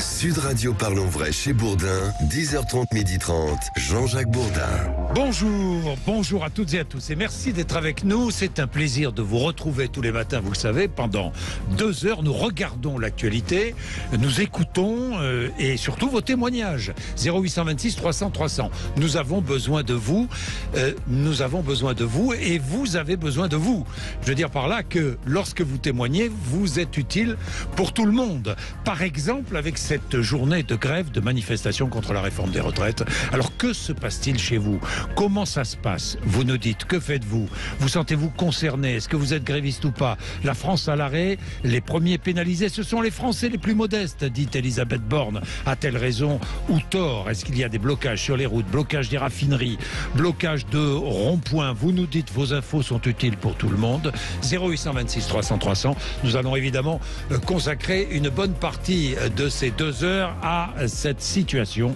Sud Radio Parlons Vrai chez Bourdin, 10h30, 12h30, Jean-Jacques Bourdin. Bonjour à toutes et à tous et merci d'être avec nous. C'est un plaisir de vous retrouver tous les matins, vous le savez. Pendant 2 heures, nous regardons l'actualité, nous écoutons et surtout vos témoignages. 0826 300 300. Nous avons besoin de vous, et vous avez besoin de vous. Je veux dire par là que lorsque vous témoignez, vous êtes utile pour tout le monde. Par exemple, avec cette journée de grève, de manifestation contre la réforme des retraites. Alors que se passe-t-il chez vous ? Comment ça se passe ? Vous nous dites, que faites-vous ? Vous sentez-vous concerné ? Est-ce que vous êtes gréviste ou pas ? La France à l'arrêt, les premiers pénalisés, ce sont les Français les plus modestes, dit Elisabeth Borne. A-t-elle raison ou tort ? Est-ce qu'il y a des blocages sur les routes, blocages des raffineries, blocages de ronds-points ? Vous nous dites, vos infos sont utiles pour tout le monde. 0826 300 300. Nous allons évidemment consacrer une bonne partie de ces 2 heures à cette situation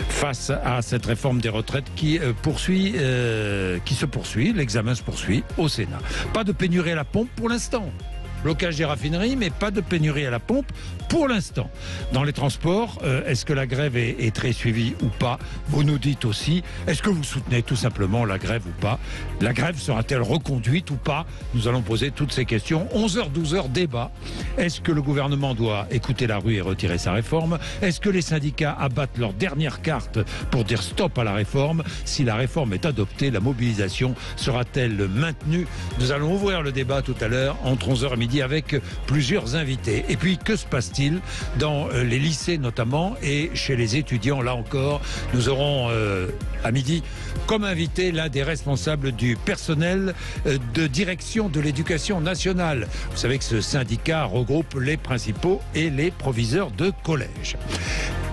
face à cette réforme des retraites qui se poursuit. L'examen se poursuit au Sénat. Pas de pénurie à la pompe pour l'instant. Blocage des raffineries, mais pas de pénurie à la pompe pour l'instant. Dans les transports, est-ce que la grève est très suivie ou pas ? Vous nous dites aussi, est-ce que vous soutenez tout simplement la grève ou pas ? La grève sera-t-elle reconduite ou pas ? Nous allons poser toutes ces questions. 11h, 12h, débat. Est-ce que le gouvernement doit écouter la rue et retirer sa réforme ? Est-ce que les syndicats abattent leur dernière carte pour dire stop à la réforme ? Si la réforme est adoptée, la mobilisation sera-t-elle maintenue ? Nous allons ouvrir le débat tout à l'heure entre 11h et midi avec plusieurs invités. Et puis, que se passe-t-il dans les lycées notamment et chez les étudiants ? Là encore, nous aurons à midi comme invité l'un des responsables du personnel de direction de l'éducation nationale. Vous savez que ce syndicat regroupe les principaux et les proviseurs de collèges.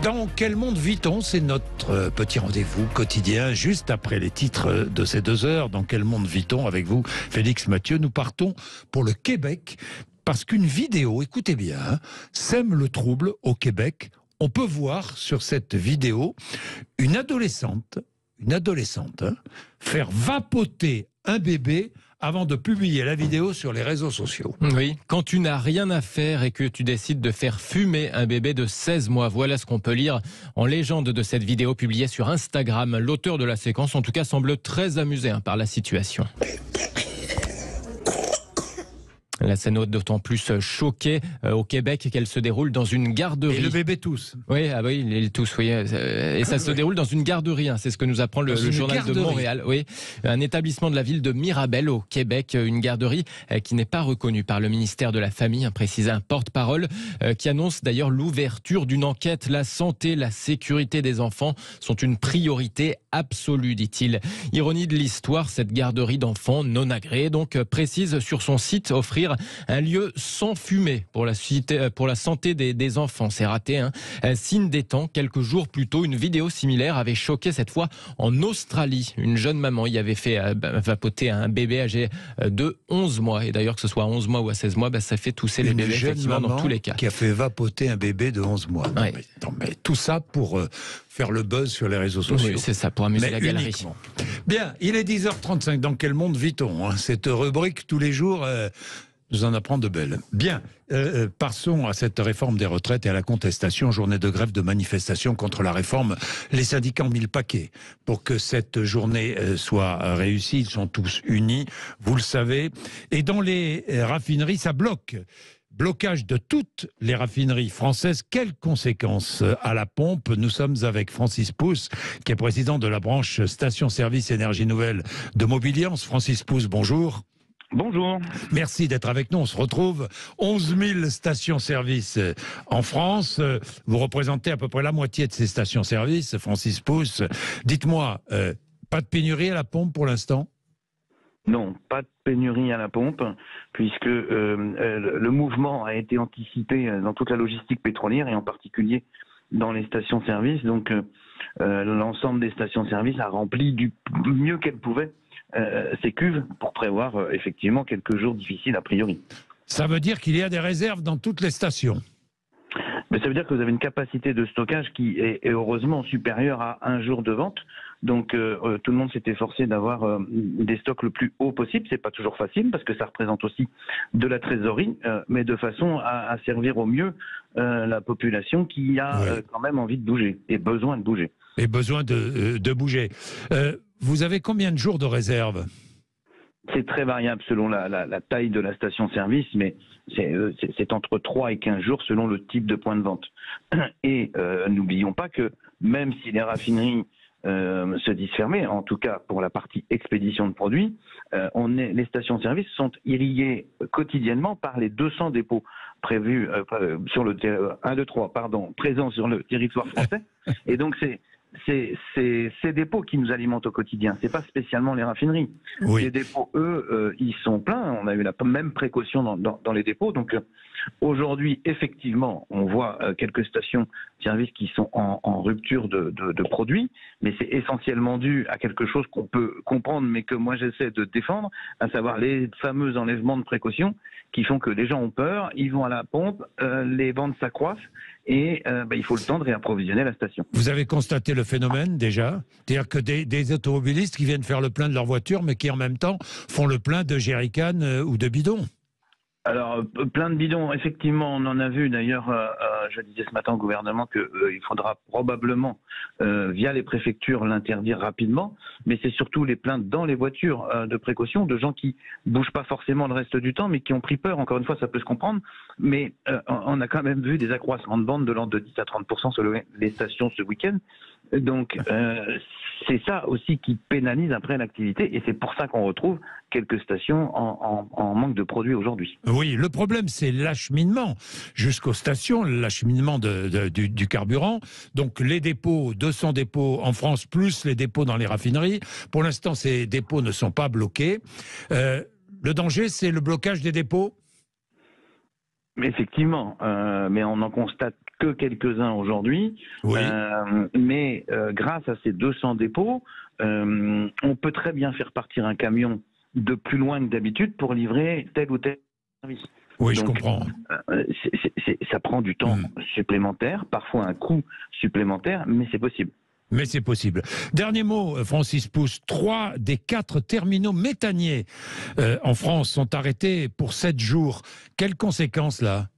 Dans quel monde vit-on ? C'est notre petit rendez-vous quotidien, juste après les titres de ces 2 heures. Dans quel monde vit-on avec vous, Félix Mathieu ? Nous partons pour le Québec, parce qu'une vidéo, écoutez bien, sème le trouble au Québec. On peut voir sur cette vidéo une adolescente faire vapoter un bébé avant de publier la vidéo sur les réseaux sociaux. Oui, quand tu n'as rien à faire et que tu décides de faire fumer un bébé de 16 mois, voilà ce qu'on peut lire en légende de cette vidéo publiée sur Instagram. L'auteur de la séquence, en tout cas, semble très amusé par la situation. La scène est d'autant plus choquée au Québec qu'elle se déroule dans une garderie. Et le bébé tousse. Oui, il tousse, oui. Et ça se déroule dans une garderie, c'est ce que nous apprend le journal de Montréal. Oui, un établissement de la ville de Mirabel au Québec, une garderie qui n'est pas reconnue par le ministère de la Famille, précise un porte-parole, qui annonce d'ailleurs l'ouverture d'une enquête. La santé, la sécurité des enfants sont une priorité absolue, dit-il. Ironie de l'histoire, cette garderie d'enfants non agréée, donc, précise sur son site offrir un lieu sans fumée pour la santé des enfants. C'est raté, Signe des temps, quelques jours plus tôt, une vidéo similaire avait choqué cette fois en Australie. Une jeune maman y avait fait vapoter un bébé âgé de 11 mois. Et d'ailleurs, que ce soit à 11 mois ou à 16 mois, ça fait tousser les bébés, effectivement, dans tous les cas. Qui a fait vapoter un bébé de 11 mois. Ouais. Non, mais tout ça pour faire le buzz sur les réseaux sociaux. Oui, c'est ça, pour amuser la galerie. Uniquement. Bien, il est 10h35. Dans quel monde vit-on ? Cette rubrique, tous les jours, nous en apprend de belles. Bien, passons à cette réforme des retraites et à la contestation. Journée de grève, de manifestation contre la réforme. Les syndicats ont mis le paquet pour que cette journée soit réussie. Ils sont tous unis, vous le savez. Et dans les raffineries, ça bloque. Blocage de toutes les raffineries françaises. Quelles conséquences à la pompe ? Nous sommes avec Francis Pousse, qui est président de la branche Station-Service Énergie Nouvelle de Mobiliance. Francis Pousse, bonjour. Bonjour. Merci d'être avec nous. On se retrouve. 11 000 stations-service en France. Vous représentez à peu près la moitié de ces stations-service, Francis Pousse. Dites-moi, pas de pénurie à la pompe pour l'instant ? Non, pas de pénurie à la pompe, puisque le mouvement a été anticipé dans toute la logistique pétrolière et en particulier dans les stations-service. Donc, l'ensemble des stations-service a rempli du mieux qu'elle pouvait ces cuves pour prévoir effectivement quelques jours difficiles a priori. Ça veut dire qu'il y a des réserves dans toutes les stations ? Mais ça veut dire que vous avez une capacité de stockage qui est heureusement supérieure à un jour de vente. Donc tout le monde s'est efforcé d'avoir des stocks le plus haut possible. C'est pas toujours facile parce que ça représente aussi de la trésorerie, mais de façon à servir au mieux la population qui a quand même envie de bouger et besoin de bouger. Et besoin de bouger. Vous avez combien de jours de réserve ? C'est très variable selon la taille de la station-service, mais c'est entre 3 et 15 jours selon le type de point de vente. Et n'oublions pas que même si les raffineries se disent fermées, en tout cas pour la partie expédition de produits, les stations-service sont irriguées quotidiennement par les 200 dépôts prévus sur le présents sur le territoire français. Et donc c'est ces dépôts qui nous alimentent au quotidien. C'est pas spécialement les raffineries. Oui. Les dépôts, eux, ils sont pleins. On a eu la même précaution dans les dépôts. Donc aujourd'hui, effectivement, on voit quelques stations-service qui sont en rupture de produits, mais c'est essentiellement dû à quelque chose qu'on peut comprendre, mais que moi j'essaie de défendre, à savoir les fameux enlèvements de précaution qui font que les gens ont peur, ils vont à la pompe, les ventes s'accroissent et il faut le temps de réapprovisionner la station. Vous avez constaté le phénomène déjà ? C'est-à-dire que des automobilistes qui viennent faire le plein de leur voiture, mais qui en même temps font le plein de jerrycans ou de bidons ? Alors, plein de bidons, effectivement, on en a vu. D'ailleurs, je disais ce matin au gouvernement qu'il faudra probablement, via les préfectures, l'interdire rapidement. Mais c'est surtout les plaintes dans les voitures de précaution, de gens qui bougent pas forcément le reste du temps, mais qui ont pris peur. Encore une fois, ça peut se comprendre. Mais on a quand même vu des accroissements de ventes de l'ordre de 10 à 30% sur les stations ce week-end. Donc, c'est ça aussi qui pénalise après l'activité. Et c'est pour ça qu'on retrouve quelques stations en manque de produits aujourd'hui. Oui, le problème, c'est l'acheminement jusqu'aux stations, l'acheminement du carburant. Donc, les dépôts, 200 dépôts en France, plus les dépôts dans les raffineries. Pour l'instant, ces dépôts ne sont pas bloqués. Le danger, c'est le blocage des dépôts ? Effectivement, mais on n'en constate que quelques-uns aujourd'hui. Oui. Mais grâce à ces 200 dépôts, on peut très bien faire partir un camion de plus loin que d'habitude pour livrer tel ou tel service. Oui, donc, je comprends. Ça prend du temps supplémentaire, parfois un coût supplémentaire, mais c'est possible. Mais c'est possible. Dernier mot, Francis Pousse. 3 des 4 terminaux méthaniers en France sont arrêtés pour 7 jours. Quelles conséquences là ?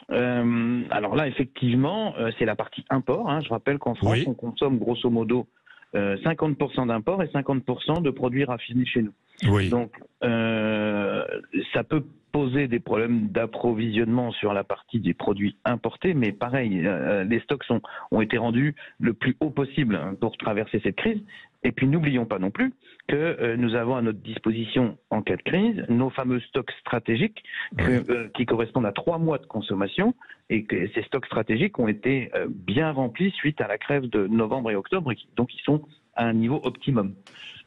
Alors là, effectivement, c'est la partie import. Je rappelle qu'en France, on consomme grosso modo 50% d'import et 50% de produits raffinés chez nous. Oui. Donc, ça peut poser des problèmes d'approvisionnement sur la partie des produits importés, mais pareil, les stocks ont été rendus le plus haut possible pour traverser cette crise. Et puis n'oublions pas non plus que nous avons à notre disposition en cas de crise nos fameux stocks stratégiques qui correspondent à 3 mois de consommation et que ces stocks stratégiques ont été bien remplis suite à la crève de novembre et octobre, donc ils sont à un niveau optimum.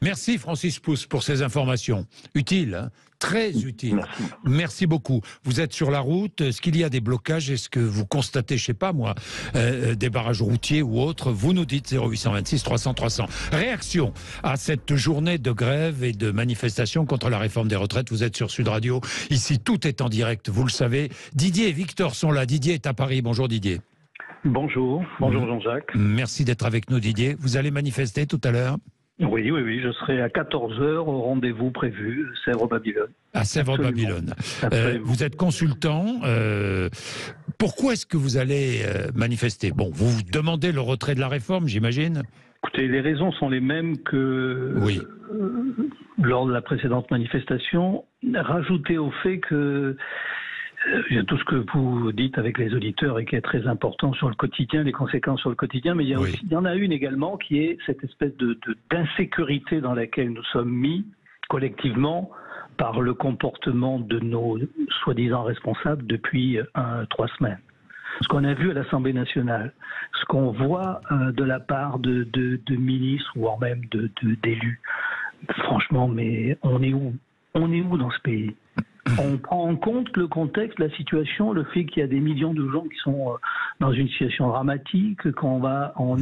Merci Francis Pousse pour ces informations utiles, très utiles. Merci beaucoup. Vous êtes sur la route. Est-ce qu'il y a des blocages? Est-ce que vous constatez, je sais pas moi, des barrages routiers ou autres? Vous nous dites 0826 300 300. Réaction à cette journée de grève et de manifestation contre la réforme des retraites. Vous êtes sur Sud Radio. Ici, tout est en direct, vous le savez. Didier et Victor sont là. Didier est à Paris. Bonjour Didier. Bonjour Jean-Jacques. Merci d'être avec nous Didier. Vous allez manifester tout à l'heure? Oui, je serai à 14h au rendez-vous prévu, Sèvres-Babylone. À Sèvres-Babylone. Vous êtes consultant. Pourquoi est-ce que vous allez manifester? Bon, vous demandez le retrait de la réforme, j'imagine? Écoutez, les raisons sont les mêmes que lors de la précédente manifestation. Rajouter au fait que tout ce que vous dites avec les auditeurs et qui est très important sur le quotidien, les conséquences sur le quotidien, mais il y en a une également qui est cette espèce d'insécurité dans laquelle nous sommes mis collectivement par le comportement de nos soi-disant responsables depuis 3 semaines. Ce qu'on a vu à l'Assemblée nationale, ce qu'on voit de la part de ministres, voire même d'élus, franchement, mais on est où? On est où dans ce pays? On prend en compte le contexte, la situation, le fait qu'il y a des millions de gens qui sont dans une situation dramatique, qu'on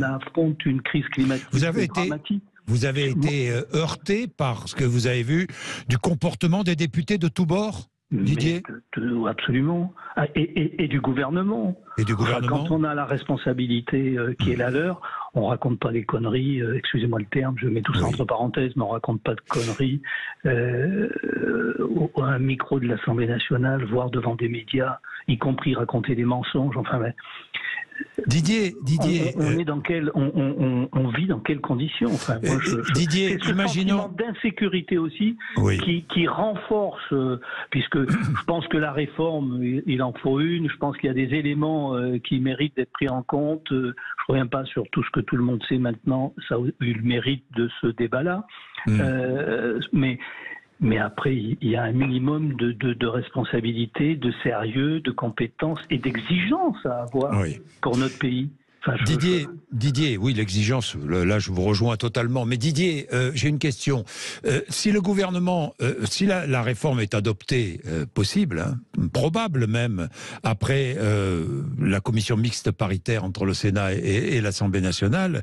affronte une crise climatique dramatique. Vous avez été heurté par ce que vous avez vu du comportement des députés de tous bords, Didier? Absolument. Et du gouvernement. Et du gouvernement. Quand on a la responsabilité qui est la leur, on raconte pas des conneries, excusez-moi le terme, je mets tout ça entre parenthèses, mais on raconte pas de conneries un micro de l'Assemblée nationale, voire devant des médias, y compris raconter des mensonges, enfin... Mais, Didier, on est dans on vit dans quelles conditions, enfin, moi, Didier, c'est ce imaginons sentiment d'insécurité aussi qui renforce, puisque je pense que la réforme, il en faut une. Je pense qu'il y a des éléments qui méritent d'être pris en compte. Je reviens pas sur tout ce que tout le monde sait maintenant. Ça a eu le mérite de ce débat-là, mais après, il y a un minimum de responsabilité, de sérieux, de compétence et d'exigence à avoir pour notre pays. Enfin, Didier, oui, l'exigence, là je vous rejoins totalement. Mais Didier, j'ai une question. Si le gouvernement, si la réforme est adoptée, possible, hein, probable même, après la commission mixte paritaire entre le Sénat et l'Assemblée nationale,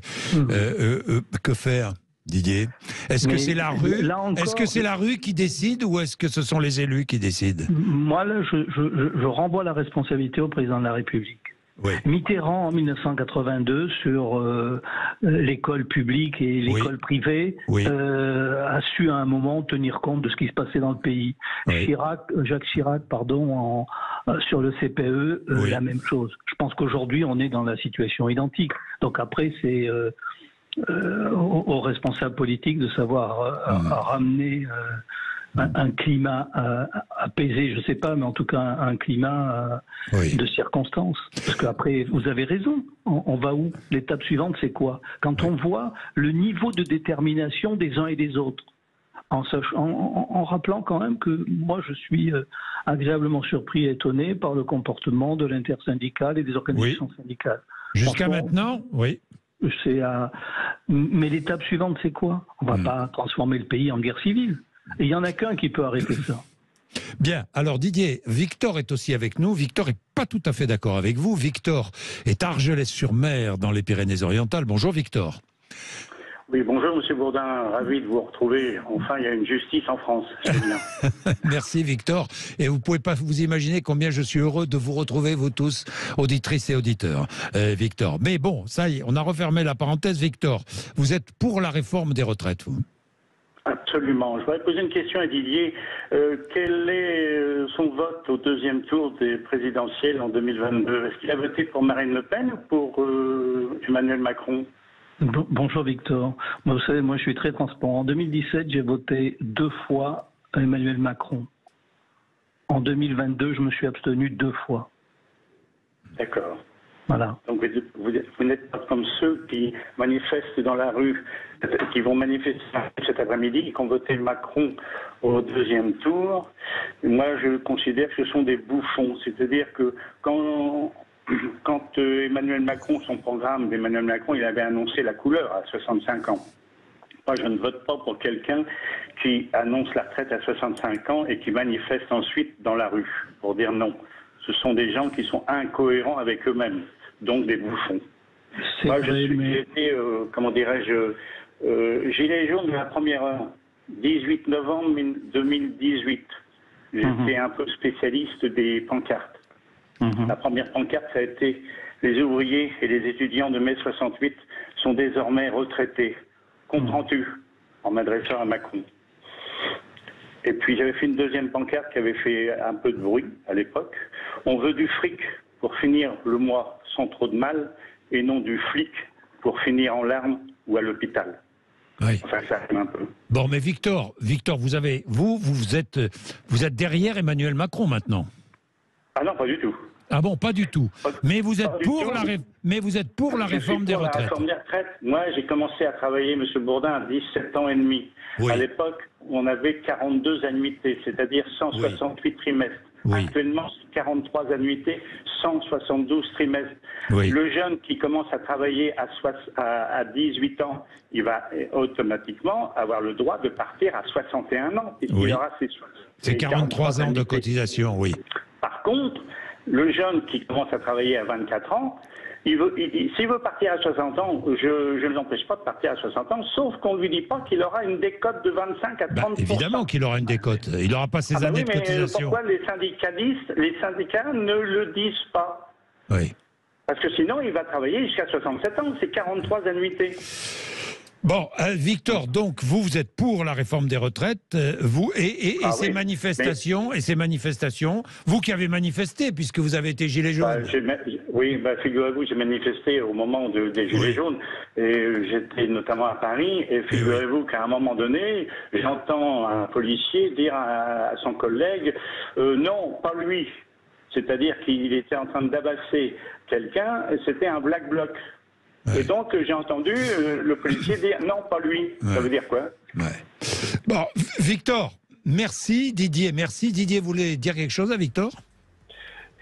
que faire, Didier? Est-ce que c'est la rue? Est-ce que c'est la rue qui décide ou est-ce que ce sont les élus qui décident? Moi, là, je renvoie la responsabilité au président de la République. Oui. Mitterrand, en 1982, sur l'école publique et l'école privée, a su à un moment tenir compte de ce qui se passait dans le pays. Jacques Chirac, sur le CPE, la même chose. Je pense qu'aujourd'hui, on est dans la situation identique. Donc après, c'est... aux responsables politiques de savoir ramener un climat apaisé, je ne sais pas, mais en tout cas un climat de circonstances. Parce qu'après, vous avez raison, on va où? L'étape suivante, c'est quoi? Quand on voit le niveau de détermination des uns et des autres, en rappelant quand même que moi je suis agréablement surpris et étonné par le comportement de l'intersyndicale et des organisations syndicales. Jusqu'à maintenant, mais l'étape suivante, c'est quoi? On ne va pas transformer le pays en guerre civile. Et il n'y en a qu'un qui peut arrêter ça. Bien, alors Didier, Victor est aussi avec nous. Victor n'est pas tout à fait d'accord avec vous. Victor est à Argelès-sur-Mer, dans les Pyrénées-Orientales. Bonjour Victor. Oui, bonjour Monsieur Bourdin, ravi de vous retrouver. Enfin, il y a une justice en France, c'est bien. Merci Victor. Et vous ne pouvez pas vous imaginer combien je suis heureux de vous retrouver, vous tous, auditrices et auditeurs, Victor. Mais bon, ça y est, on a refermé la parenthèse. Victor, vous êtes pour la réforme des retraites, vous? Absolument. Je voudrais poser une question à Didier. Quel est son vote au deuxième tour des présidentielles en 2022? Est-ce qu'il a voté pour Marine Le Pen ou pour Emmanuel Macron? Bonjour Victor. Vous savez, moi je suis très transparent. En 2017, j'ai voté 2 fois Emmanuel Macron. En 2022, je me suis abstenu 2 fois. D'accord. Voilà. Donc vous n'êtes pas comme ceux qui manifestent dans la rue, qui vont manifester cet après-midi, qui ont voté Macron au deuxième tour. Moi, je considère que ce sont des bouffons. C'est-à-dire que quand Emmanuel Macron, son programme d'Emmanuel Macron, il avait annoncé la couleur à 65 ans. Moi, je ne vote pas pour quelqu'un qui annonce la retraite à 65 ans et qui manifeste ensuite dans la rue pour dire non. Ce sont des gens qui sont incohérents avec eux-mêmes, donc des bouffons. Moi, j'ai été, comment dirais-je, gilet jaune de la première heure, 18 novembre 2018. J'étais un peu spécialiste des pancartes. La première pancarte, ça a été « Les ouvriers et les étudiants de mai 68 sont désormais retraités. Comprends-tu ?» en m'adressant à Macron. Et puis j'avais fait une deuxième pancarte qui avait fait un peu de bruit à l'époque. « On veut du fric pour finir le mois sans trop de mal et non du flic pour finir en larmes ou à l'hôpital. » Oui. Enfin, ça arrive un peu. Bon, mais Victor, vous êtes derrière Emmanuel Macron maintenant. Ah non, pas du tout. Ah bon, pas du tout. Mais vous êtes pour la réforme des retraites. La réforme des retraites. Moi, j'ai commencé à travailler, M. Bourdin, à 17 ans et demi. Oui. À l'époque, on avait 42 annuités, c'est-à-dire 168 trimestres. Oui. Actuellement, c'est 43 annuités, 172 trimestres. Oui. Le jeune qui commence à travailler à 18 ans, il va automatiquement avoir le droit de partir à 61 ans. Oui. C'est 43 ans de cotisation, oui. Par contre, le jeune qui commence à travailler à 24 ans, s'il veut partir à 60 ans, je ne l'empêche pas de partir à 60 ans, sauf qu'on ne lui dit pas qu'il aura une décote de 25 à 30%. Évidemment qu'il aura une décote. Il n'aura pas ses années de cotisation. Pourquoi les syndicats ne le disent pas? Oui. Parce que sinon, il va travailler jusqu'à 67 ans. C'est 43 annuités. Bon, Victor, donc vous êtes pour la réforme des retraites, vous ces manifestations, vous qui avez manifesté puisque vous avez été gilet jaune. Figurez-vous, j'ai manifesté au moment des gilets jaunes et j'étais notamment à Paris et figurez-vous qu'à un moment donné, j'entends un policier dire à son collègue non, pas lui. C'est-à-dire qu'il était en train d'abasser quelqu'un et c'était un black bloc. Et donc, j'ai entendu le policier dire non, pas lui. Ça veut dire quoi? Bon, Victor, merci. Didier, merci. Didier voulait dire quelque chose à Victor?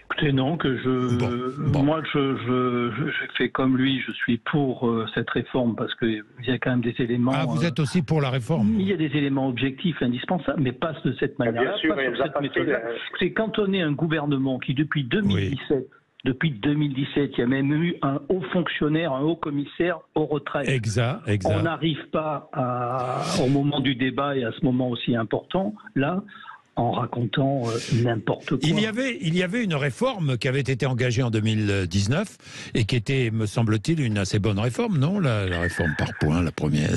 Écoutez, non, moi, je fais comme lui, je suis pour cette réforme parce qu'il y a quand même des éléments... Ah, vous êtes aussi pour la réforme? Il y a des éléments objectifs indispensables, mais pas de cette manière-là, pas sur cette méthode-là. C'est quand on est un gouvernement qui, depuis 2017, il y a même eu un haut fonctionnaire, un haut commissaire aux retraites. Exact. On n'arrive pas au moment du débat et à ce moment aussi important, là, en racontant n'importe quoi. Il y avait une réforme qui avait été engagée en 2019 et qui était, me semble-t-il, une assez bonne réforme, non? La réforme par points, la première.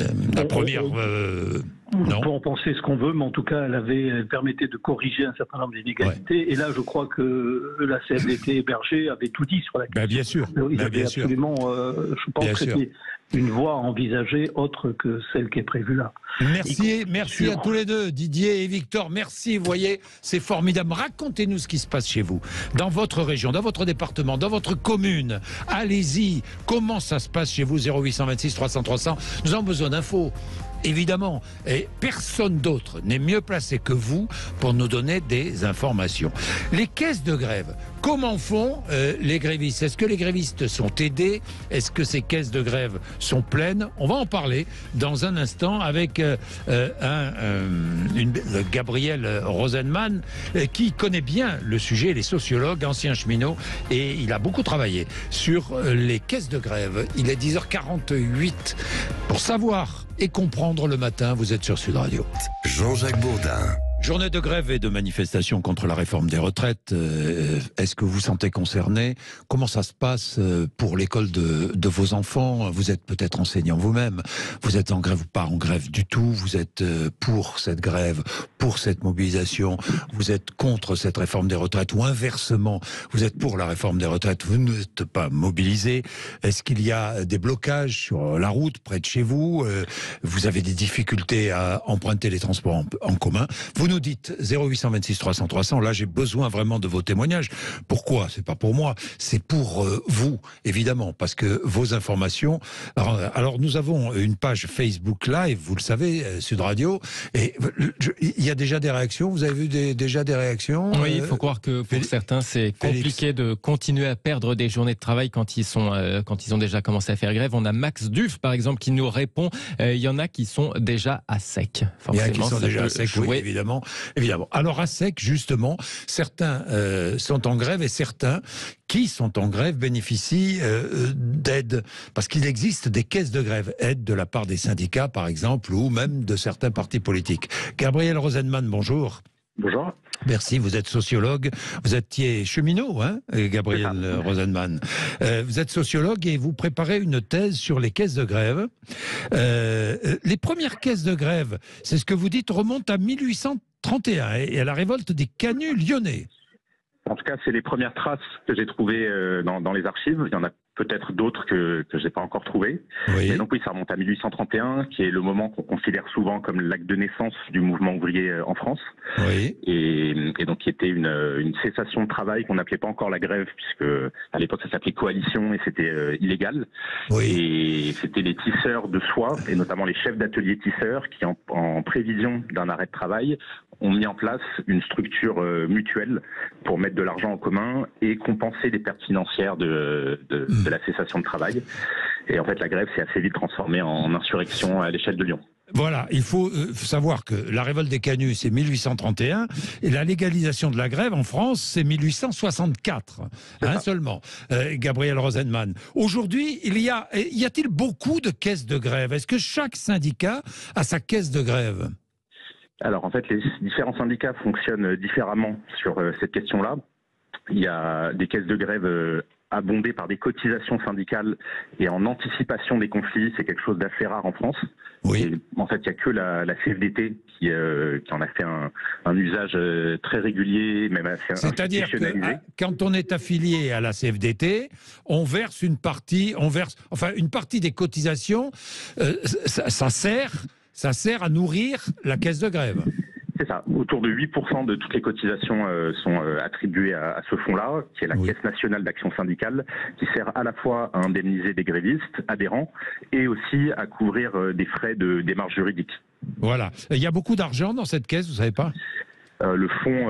Non. On peut en penser ce qu'on veut, mais en tout cas, elle permettait de corriger un certain nombre d'inégalités. Ouais. Et là, je crois que la CFDT Berger avait tout dit sur la question. Bien sûr. Ils avaient absolument, je pense que c'était une voie envisagée autre que celle qui est prévue là. Merci à tous les deux, Didier et Victor. Merci, vous voyez, c'est formidable. Racontez-nous ce qui se passe chez vous, dans votre région, dans votre département, dans votre commune. Allez-y, comment ça se passe chez vous? 0826 300 300. Nous avons besoin d'infos. Évidemment, et personne d'autre n'est mieux placé que vous pour nous donner des informations. Les caisses de grève, comment font les grévistes? Est-ce que les grévistes sont aidés? Est-ce que ces caisses de grève sont pleines? On va en parler dans un instant avec Gabriel Rosenman qui connaît bien le sujet, les sociologues, ancien cheminot, et il a beaucoup travaillé sur les caisses de grève. Il est 10h48. Pour savoir et comprendre le matin, vous êtes sur Sud Radio. Jean-Jacques Bourdin. Journée de grève et de manifestation contre la réforme des retraites. Est-ce que vous vous sentez concerné? Comment ça se passe pour l'école de vos enfants? Vous êtes peut-être enseignant vous-même. Vous êtes en grève ou pas en grève du tout? Vous êtes pour cette grève, pour cette mobilisation? Vous êtes contre cette réforme des retraites? Ou inversement, vous êtes pour la réforme des retraites? Vous n'êtes pas mobilisé? Est-ce qu'il y a des blocages sur la route près de chez vous? Vous avez des difficultés à emprunter les transports en commun? Vous nous dites 0826 300 300. Là, j'ai besoin vraiment de vos témoignages. Pourquoi? C'est pas pour moi, c'est pour vous, évidemment, parce que vos informations. Alors, nous avons une page Facebook Live, vous le savez, Sud Radio, et il y a déjà des réactions. Vous avez vu déjà des réactions? Oui, il faut croire que pour certains, c'est compliqué de continuer à perdre des journées de travail quand ils ont déjà commencé à faire grève. On a Max Duf, par exemple, qui nous répond. Il y en a qui sont déjà à sec. Il y en a qui sont déjà à sec, oui, évidemment. Alors à sec, justement, certains sont en grève et certains qui sont en grève bénéficient d'aide. Parce qu'il existe des caisses de grève, aide de la part des syndicats, par exemple, ou même de certains partis politiques. Gabriel Rosenman, bonjour. Bonjour. Merci, vous êtes sociologue, vous étiez cheminot, hein, Gabriel Rosenman. Vous êtes sociologue et vous préparez une thèse sur les caisses de grève. Les premières caisses de grève, c'est ce que vous dites, remontent à 1831 et à la révolte des canuts lyonnais. En tout cas, c'est les premières traces que j'ai trouvées dans les archives. Il y en a peut-être d'autres que je n'ai pas encore trouvées. Oui. Mais donc oui, ça remonte à 1831, qui est le moment qu'on considère souvent comme l'acte de naissance du mouvement ouvrier en France. Oui. Et donc qui était une cessation de travail qu'on n'appelait pas encore la grève, puisque à l'époque ça s'appelait coalition et c'était illégal. Oui. Et c'était les tisseurs de soie, et notamment les chefs d'atelier tisseurs, qui en prévision d'un arrêt de travail, ont mis en place une structure mutuelle pour mettre de l'argent en commun et compenser les pertes financières de la cessation de travail. Et en fait, la grève s'est assez vite transformée en insurrection à l'échelle de Lyon. Voilà, il faut savoir que la révolte des canuts, c'est 1831, et la légalisation de la grève en France, c'est 1864, seulement. Gabriel Rosenman. Aujourd'hui, y a-t-il beaucoup de caisses de grève? Est-ce que chaque syndicat a sa caisse de grève? Alors en fait, les différents syndicats fonctionnent différemment sur cette question-là. Il y a des caisses de grève abondé par des cotisations syndicales et en anticipation des conflits. C'est quelque chose d'assez rare en France. Oui. Et, en fait, il n'y a que la CFDT qui en a fait un usage très régulier, même assez institutionnalisé. C'est-à-dire que quand on est affilié à la CFDT, on verse une partie des cotisations, ça sert à nourrir la caisse de grève. C'est ça. Autour de 8% de toutes les cotisations sont attribuées à ce fonds-là, qui est la Caisse nationale d'action syndicale, qui sert à la fois à indemniser des grévistes adhérents et aussi à couvrir des frais de démarche juridique. Voilà. Il y a beaucoup d'argent dans cette caisse, vous savez pas ? Le fonds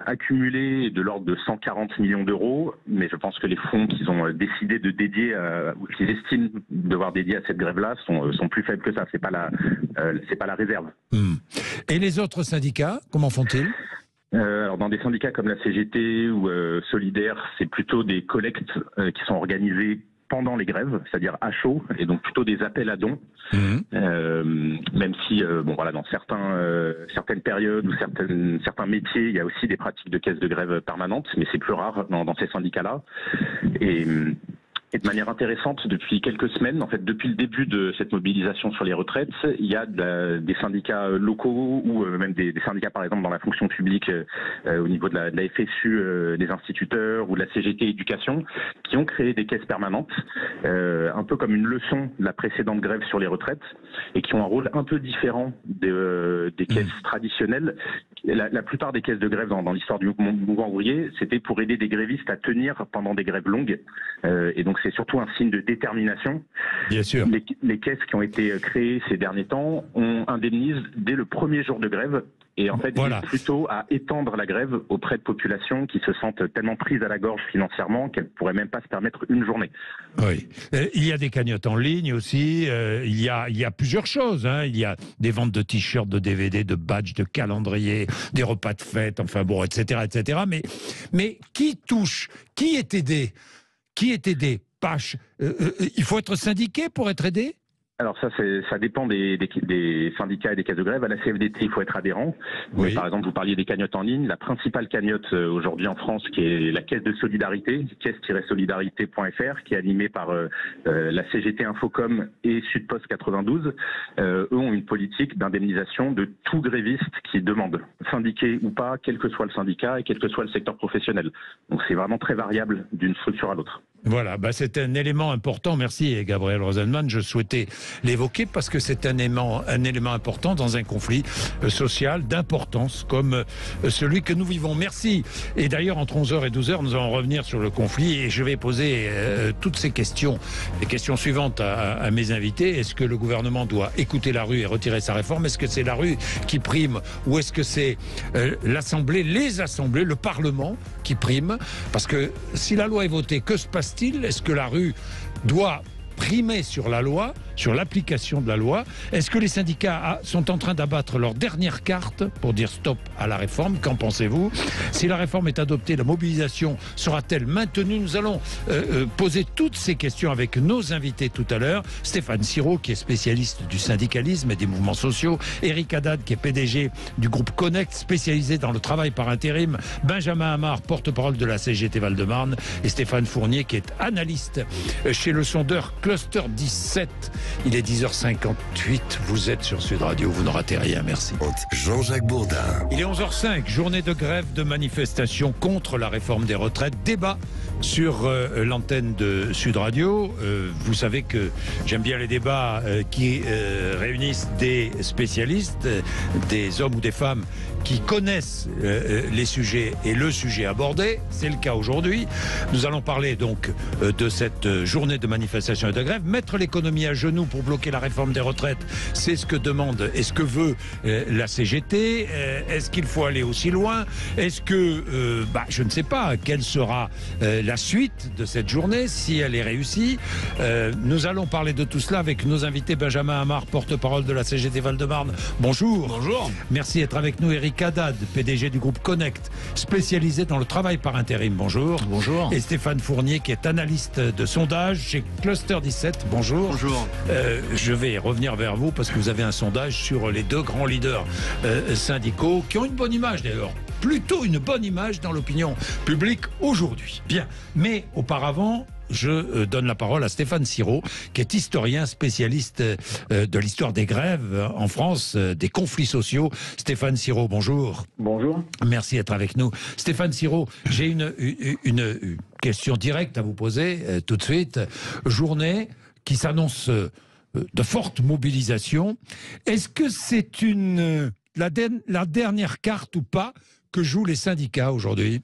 accumulé est de l'ordre de 140 millions d'euros, mais je pense que les fonds qu'ils ont décidé de dédier, ou qu'ils estiment devoir dédier à cette grève-là, sont plus faibles que ça. C'est pas la réserve. Et les autres syndicats, comment font-ils ? Alors dans des syndicats comme la CGT ou Solidaire, c'est plutôt des collectes qui sont organisées pendant les grèves, c'est-à-dire à chaud, et donc plutôt des appels à dons, même si, dans certaines périodes ou certains métiers, il y a aussi des pratiques de caisse de grève permanente, mais c'est plus rare dans ces syndicats-là. Et de manière intéressante, depuis quelques semaines, en fait, depuis le début de cette mobilisation sur les retraites, il y a des syndicats locaux ou même des syndicats, par exemple, dans la fonction publique, au niveau de la FSU, des instituteurs ou de la CGT Éducation, qui ont créé des caisses permanentes, un peu comme une leçon de la précédente grève sur les retraites, et qui ont un rôle un peu différent des caisses traditionnelles. La plupart des caisses de grève dans l'histoire du mouvement ouvrier, c'était pour aider des grévistes à tenir pendant des grèves longues, et donc c'est surtout un signe de détermination. Bien sûr. Les caisses qui ont été créées ces derniers temps indemnisent dès le premier jour de grève et en fait visent plutôt à étendre la grève auprès de populations qui se sentent tellement prises à la gorge financièrement qu'elles ne pourraient même pas se permettre une journée. Oui. Il y a des cagnottes en ligne aussi, il y a plusieurs choses. Il y a des ventes de t-shirts, de DVD, de badges, de calendriers, des repas de fête, etc. etc. Mais qui touche ? Qui est aidé ? Pache, il faut être syndiqué pour être aidé ? Alors ça dépend des syndicats et des caisses de grève. À la CFDT, il faut être adhérent. Oui. Mais par exemple, vous parliez des cagnottes en ligne. La principale cagnotte aujourd'hui en France, qui est la Caisse de Solidarité, caisse-solidarité.fr, qui est animée par la CGT Infocom et Sudpost 92, eux ont une politique d'indemnisation de tout gréviste qui demande, syndiqué ou pas, quel que soit le syndicat et quel que soit le secteur professionnel. Donc c'est vraiment très variable d'une structure à l'autre. Voilà, c'est un élément important. Merci Gabriel Rosenman. Je souhaitais l'évoquer parce que c'est un élément important dans un conflit social d'importance comme celui que nous vivons. Merci. Et d'ailleurs, entre 11h et 12h, nous allons revenir sur le conflit et je vais poser toutes ces questions, les questions suivantes à mes invités. Est-ce que le gouvernement doit écouter la rue et retirer sa réforme ? Est-ce que c'est la rue qui prime ou est-ce que c'est l'Assemblée, les assemblées, le Parlement qui prime ? Parce que si la loi est votée, que se passe-t-il ? Est-ce que la rue doit primer sur la loi, sur l'application de la loi? Est-ce que les syndicats sont en train d'abattre leur dernière carte pour dire stop à la réforme? Qu'en pensez-vous? Si la réforme est adoptée, la mobilisation sera-t-elle maintenue? Nous allons poser toutes ces questions avec nos invités tout à l'heure. Stéphane Siro, qui est spécialiste du syndicalisme et des mouvements sociaux. Éric Haddad, qui est PDG du groupe Connect, spécialisé dans le travail par intérim. Benjamin Hamar, porte-parole de la CGT Val-de-Marne. Et Stéphane Fournier, qui est analyste chez le sondeur Cluster 17. Il est 10h58, vous êtes sur Sud Radio, vous ne ratez rien, merci. Jean-Jacques Bourdin. Il est 11h05, journée de grève, de manifestation contre la réforme des retraites, débat sur l'antenne de Sud Radio. Vous savez que j'aime bien les débats qui réunissent des spécialistes, des hommes ou des femmes qui connaissent les sujets et le sujet abordé. C'est le cas aujourd'hui. Nous allons parler donc de cette journée de manifestation et de grève. Mettre l'économie à genoux pour bloquer la réforme des retraites, c'est ce que demande et ce que veut la CGT. Est-ce qu'il faut aller aussi loin? Est-ce que, je ne sais pas, quelle sera la suite de cette journée, si elle est réussie? Nous allons parler de tout cela avec nos invités. Benjamin Hamar, porte-parole de la CGT Val-de-Marne. Bonjour. Bonjour. Merci d'être avec nous. Éric Eric Haddad, PDG du groupe Connect, spécialisé dans le travail par intérim. Bonjour. Bonjour. Et Stéphane Fournier, qui est analyste de sondage chez Cluster 17. Bonjour. Bonjour. Je vais revenir vers vous parce que vous avez un sondage sur les deux grands leaders syndicaux qui ont une bonne image d'ailleurs. Plutôt une bonne image dans l'opinion publique aujourd'hui. Bien. Mais auparavant, je donne la parole à Stéphane Siro, qui est historien spécialiste de l'histoire des grèves en France, des conflits sociaux. Stéphane Siro, bonjour. Bonjour. Merci d'être avec nous. Stéphane Siro, j'ai une question directe à vous poser tout de suite. Journée qui s'annonce de forte mobilisation. Est-ce que c'est la dernière carte ou pas que jouent les syndicats aujourd'hui ?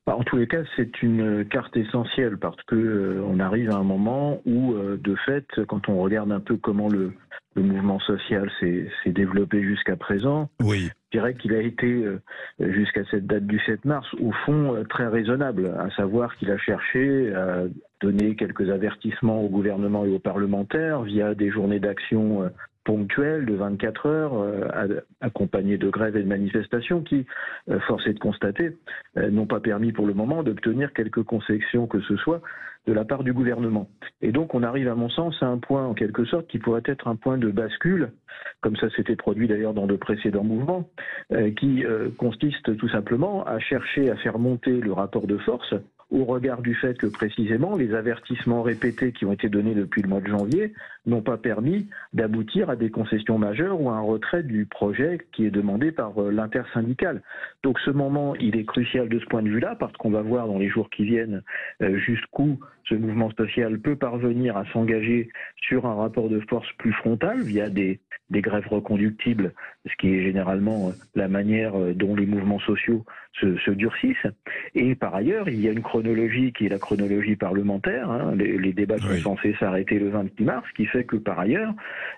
En tous les cas, c'est une carte essentielle parce que on arrive à un moment où, de fait, quand on regarde un peu comment le mouvement social s'est développé jusqu'à présent, oui, je dirais qu'il a été, jusqu'à cette date du 7 mars, au fond, très raisonnable, à savoir qu'il a cherché à donner quelques avertissements au gouvernement et aux parlementaires via des journées d'action ponctuelles de 24 heures, accompagnées de grèves et de manifestations qui, force est de constater, n'ont pas permis pour le moment d'obtenir quelque concession que ce soit de la part du gouvernement. Et donc on arrive à mon sens à un point en quelque sorte qui pourrait être un point de bascule, comme ça s'était produit d'ailleurs dans de précédents mouvements, qui consiste tout simplement à chercher à faire monter le rapport de force au regard du fait que précisément les avertissements répétés qui ont été donnés depuis le mois de janvier n'ont pas permis d'aboutir à des concessions majeures ou à un retrait du projet qui est demandé par l'intersyndicale. Donc ce moment, il est crucial de ce point de vue-là, parce qu'on va voir dans les jours qui viennent jusqu'où ce mouvement social peut parvenir à s'engager sur un rapport de force plus frontal via des grèves reconductibles, ce qui est généralement la manière dont les mouvements sociaux se durcissent. Et par ailleurs, il y a une chronologie qui est la chronologie parlementaire. Hein. Les débats sont censés s'arrêter le 26 mars, ce qui fait que par ailleurs,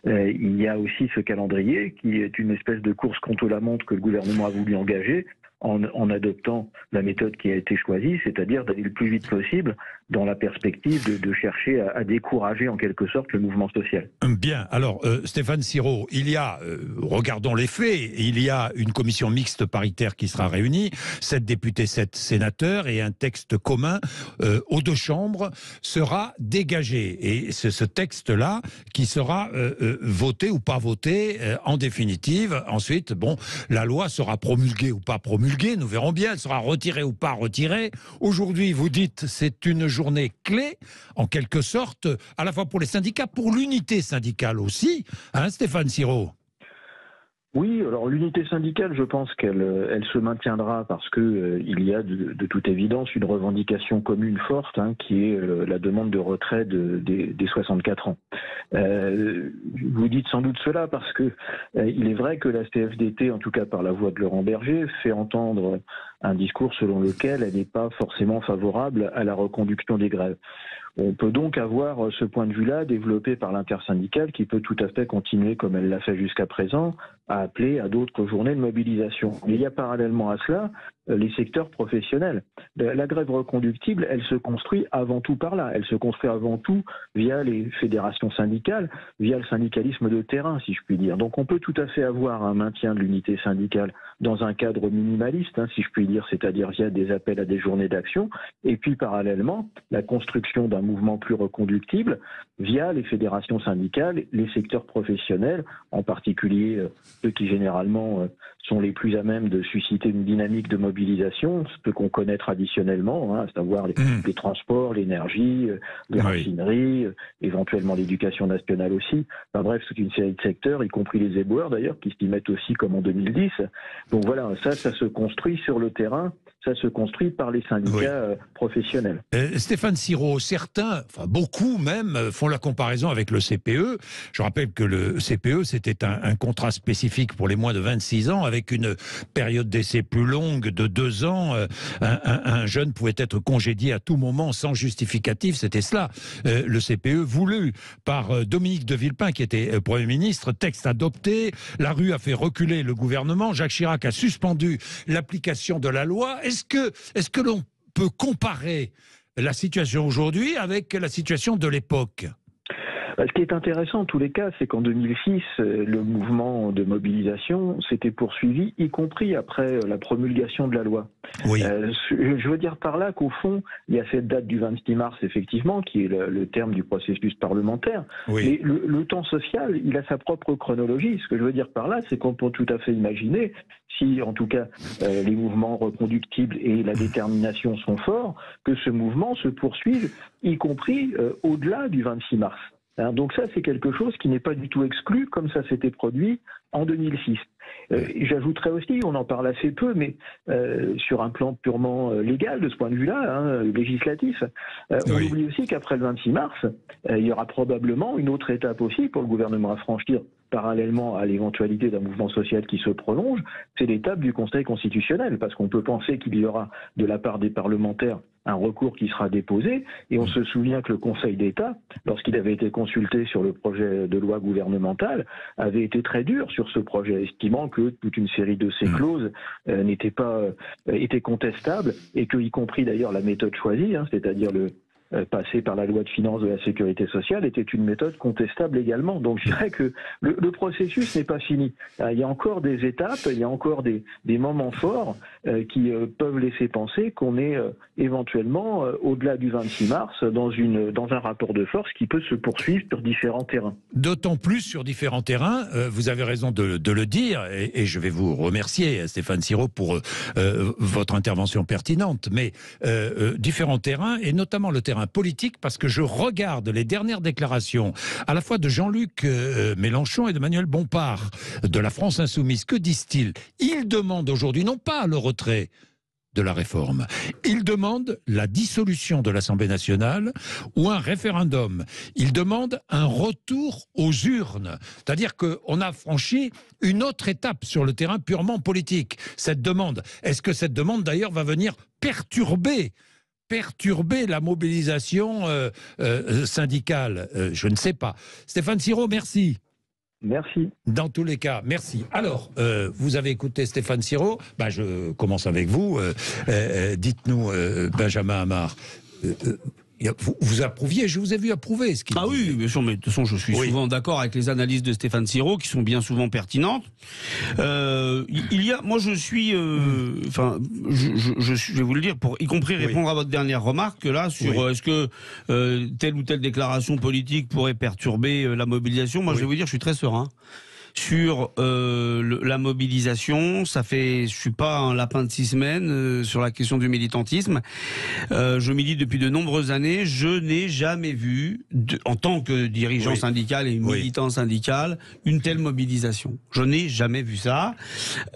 il y a aussi ce calendrier qui est une espèce de course contre la montre que le gouvernement a voulu engager en adoptant la méthode qui a été choisie, c'est-à-dire d'aller le plus vite possible dans la perspective de chercher à décourager en quelque sorte le mouvement social. Bien, alors Stéphane Siro, il y a, regardons les faits, il y a une commission mixte paritaire qui sera réunie, 7 députés, 7 sénateurs, et un texte commun aux deux chambres sera dégagé. Et c'est ce texte-là qui sera voté ou pas voté en définitive. Ensuite, bon, la loi sera promulguée ou pas promulguée, nous verrons bien, elle sera retirée ou pas retirée. Aujourd'hui, vous dites, c'est une journée clé, en quelque sorte, à la fois pour les syndicats, pour l'unité syndicale aussi, hein, Stéphane Siro? Oui, alors l'unité syndicale, je pense qu'elle se maintiendra parce que il y a de toute évidence une revendication commune forte, hein, qui est la demande de retrait des 64 ans. Vous dites sans doute cela parce que il est vrai que la CFDT, en tout cas par la voix de Laurent Berger, fait entendre un discours selon lequel elle n'est pas forcément favorable à la reconduction des grèves. On peut donc avoir ce point de vue-là développé par l'intersyndicale qui peut tout à fait continuer comme elle l'a fait jusqu'à présent à appeler à d'autres journées de mobilisation. Mais il y a parallèlement à cela les secteurs professionnels. La grève reconductible, elle se construit avant tout par là. Elle se construit avant tout via les fédérations syndicales, via le syndicalisme de terrain, si je puis dire. Donc on peut tout à fait avoir un maintien de l'unité syndicale dans un cadre minimaliste, hein, si je puis dire, c'est-à-dire via des appels à des journées d'action, et puis parallèlement, la construction d'un mouvement plus reconductible via les fédérations syndicales, les secteurs professionnels, en particulier ceux qui généralement sont les plus à même de susciter une dynamique de mobilisation, ce qu'on connaît traditionnellement, hein, à savoir les transports, l'énergie, les raffineries, éventuellement l'éducation nationale aussi. Enfin bref, toute une série de secteurs, y compris les éboueurs d'ailleurs, qui s'y mettent aussi comme en 2010. Donc voilà, ça se construit sur le terrain, ça se construit par les syndicats professionnels. Stéphane Siro, certains, enfin beaucoup même, font la comparaison avec le CPE. Je rappelle que le CPE, c'était un contrat spécifique pour les moins de 26 ans, avec une période d'essai plus longue de 2 ans. Un jeune pouvait être congédié à tout moment sans justificatif, c'était cela. Le CPE voulu par Dominique de Villepin, qui était Premier ministre, texte adopté, la rue a fait reculer le gouvernement, Jacques Chirac a suspendu l'application de la loi. Est-ce que l'on peut comparer la situation aujourd'hui avec la situation de l'époque ? Ce qui est intéressant en tous les cas, c'est qu'en 2006, le mouvement de mobilisation s'était poursuivi, y compris après la promulgation de la loi. Oui. Je veux dire par là qu'au fond, il y a cette date du 26 mars, effectivement, qui est le terme du processus parlementaire. Oui. Mais le temps social, il a sa propre chronologie. Ce que je veux dire par là, c'est qu'on peut tout à fait imaginer, si en tout cas les mouvements reconductibles et la détermination sont forts, que ce mouvement se poursuive, y compris au-delà du 26 mars. Donc ça, c'est quelque chose qui n'est pas du tout exclu, comme ça s'était produit en 2006. J'ajouterais aussi, on en parle assez peu, mais sur un plan purement légal, de ce point de vue-là, législatif, on oublie aussi qu'après le 26 mars, il y aura probablement une autre étape aussi pour le gouvernement à franchir, parallèlement à l'éventualité d'un mouvement social qui se prolonge, c'est l'étape du Conseil constitutionnel, parce qu'on peut penser qu'il y aura de la part des parlementaires un recours qui sera déposé, et on se souvient que le Conseil d'État, lorsqu'il avait été consulté sur le projet de loi gouvernementale, avait été très dur sur ce projet, estimant que toute une série de ces clauses étaient contestables, et que, y compris d'ailleurs la méthode choisie, c'est-à-dire passer par la loi de finances de la sécurité sociale, était une méthode contestable également. Donc je dirais que le processus n'est pas fini. Il y a encore des étapes, il y a encore des moments forts qui peuvent laisser penser qu'on est éventuellement au-delà du 26 mars dans un rapport de force qui peut se poursuivre sur différents terrains. D'autant plus sur différents terrains, vous avez raison de le dire, et je vais vous remercier, Stéphane Siro, pour votre intervention pertinente, mais différents terrains, et notamment le terrain politique, parce que je regarde les dernières déclarations à la fois de Jean-Luc Mélenchon et de Manuel Bompard de la France Insoumise. Que disent-ils? Ils demandent aujourd'hui non pas le retrait de la réforme, ils demandent la dissolution de l'Assemblée nationale ou un référendum. Ils demandent un retour aux urnes. C'est-à-dire qu'on a franchi une autre étape sur le terrain purement politique. Cette demande, est-ce que cette demande d'ailleurs va venir perturber la mobilisation syndicale? Je ne sais pas. Stéphane Siro, merci. Merci. Dans tous les cas, merci. Alors, vous avez écouté Stéphane Siro. Je commence avec vous. Dites-nous, Benjamin Amar, vous approuviez, je vous ai vu approuver ce qu'il dit. Oui, bien sûr, mais de toute façon, je suis souvent d'accord avec les analyses de Stéphane Siro, qui sont bien souvent pertinentes. Moi, je suis, je vais vous le dire, pour y compris répondre à votre dernière remarque, là, sur est-ce que telle ou telle déclaration politique pourrait perturber la mobilisation. Moi, je vais vous dire, je suis très serein. Sur la mobilisation, je suis pas un lapin de 6 semaines sur la question du militantisme. Je milite depuis de nombreuses années. Je n'ai jamais vu, en tant que dirigeant syndical et militant syndical, une telle mobilisation. Je n'ai jamais vu ça.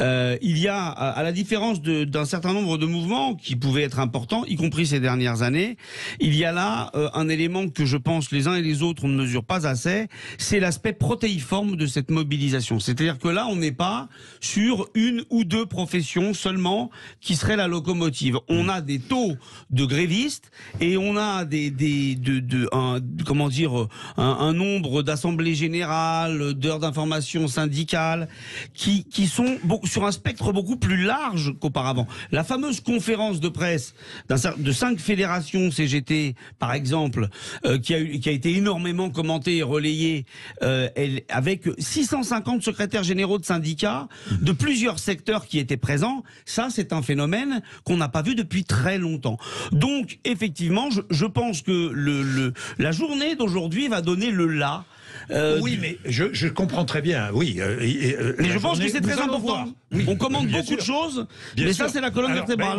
Il y a, à la différence d'un certain nombre de mouvements qui pouvaient être importants, y compris ces dernières années, il y a là un élément que je pense les uns et les autres on ne mesure pas assez, c'est l'aspect protéiforme de cette mobilisation. C'est-à-dire que là, on n'est pas sur une ou deux professions seulement qui seraient la locomotive. On a des taux de grévistes et on a un nombre d'assemblées générales, d'heures d'information syndicales qui sont sur un spectre beaucoup plus large qu'auparavant. La fameuse conférence de presse de 5 fédérations CGT, par exemple, qui a été énormément commentée et relayée, avec 650 secrétaires généraux de syndicats de plusieurs secteurs qui étaient présents, ça c'est un phénomène qu'on n'a pas vu depuis très longtemps. Donc effectivement, je pense que la journée d'aujourd'hui va donner le là. Oui, mais je comprends très bien, oui. Mais je pense que c'est très important. On commande beaucoup de choses, mais ça c'est la colonne vertébrale.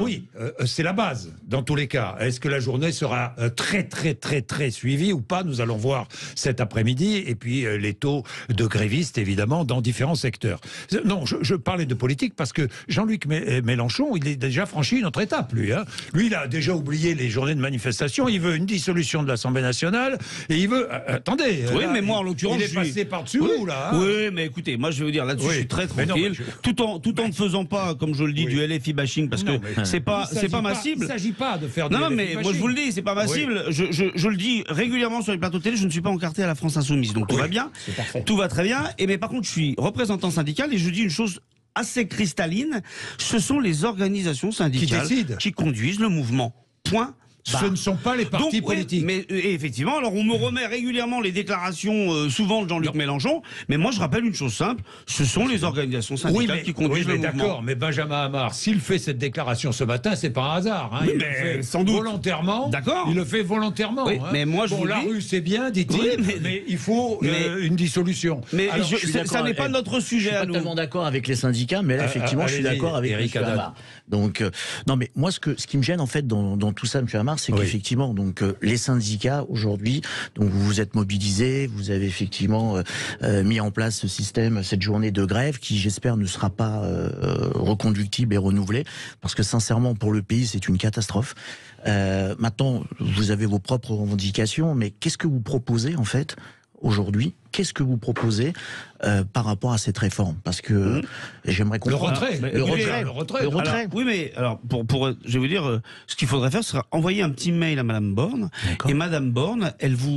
C'est la base, dans tous les cas. Est-ce que la journée sera très, très, très, très suivie ou pas? Nous allons voir cet après-midi. Et puis les taux de grévistes, évidemment, dans différents secteurs. Non, je parlais de politique parce que Jean-Luc Mélenchon, il est déjà franchi une autre étape, lui. Lui, il a déjà oublié les journées de manifestation. Il veut une dissolution de l'Assemblée nationale et il veut... attendez. Oui, mais moi, en l'occurrence, il est passé par-dessus vous, là. Oui, mais écoutez, moi, je vais vous dire, là-dessus, je suis très tranquille. Tout en ne faisant pas, comme je le dis, du LFI bashing, parce que c'est pas ma cible. Il ne s'agit pas de faire du LFI bashing. Non, mais moi, je vous le dis, c'est pas ma cible. Je le dis régulièrement sur les plateaux télé, je ne suis pas encarté à la France Insoumise. Donc, tout va bien. Tout va très bien. Mais par contre, je suis représentant syndical et je dis une chose assez cristalline. Ce sont les organisations syndicales qui conduisent le mouvement. Point. ce ne sont pas les partis politiques. Mais effectivement, alors on me remet régulièrement les déclarations, souvent de Jean-Luc Mélenchon, mais moi je rappelle une chose simple, ce sont les organisations syndicales qui conduisent le mouvement. D'accord, mais Benjamin Hamar, s'il fait cette déclaration ce matin, c'est pas un hasard. Hein. Il le fait sans doute volontairement. D'accord. Il le fait volontairement. Oui, hein. Mais moi je vous la dis... rue c'est bien, dit-il, mais il faut une dissolution. Mais ça n'est pas notre sujet à nous. Je suis pas tellement d'accord avec les syndicats, mais là effectivement je suis d'accord avec M. Hamar. Donc non, mais moi ce qui me gêne en fait dans tout ça, M. Hamar, c'est qu'effectivement donc les syndicats aujourd'hui, donc vous vous êtes mobilisés, vous avez effectivement mis en place ce système, cette journée de grève qui j'espère ne sera pas reconductible et renouvelée, parce que sincèrement pour le pays c'est une catastrophe. Maintenant vous avez vos propres revendications, mais qu'est-ce que vous proposez en fait aujourd'hui? Qu'est-ce que vous proposez par rapport à cette réforme? Parce que j'aimerais comprendre. Le retrait. Alors, oui, mais alors je vais vous dire, ce qu'il faudrait faire, ce sera envoyer un petit mail à Madame Borne. Et Madame Borne,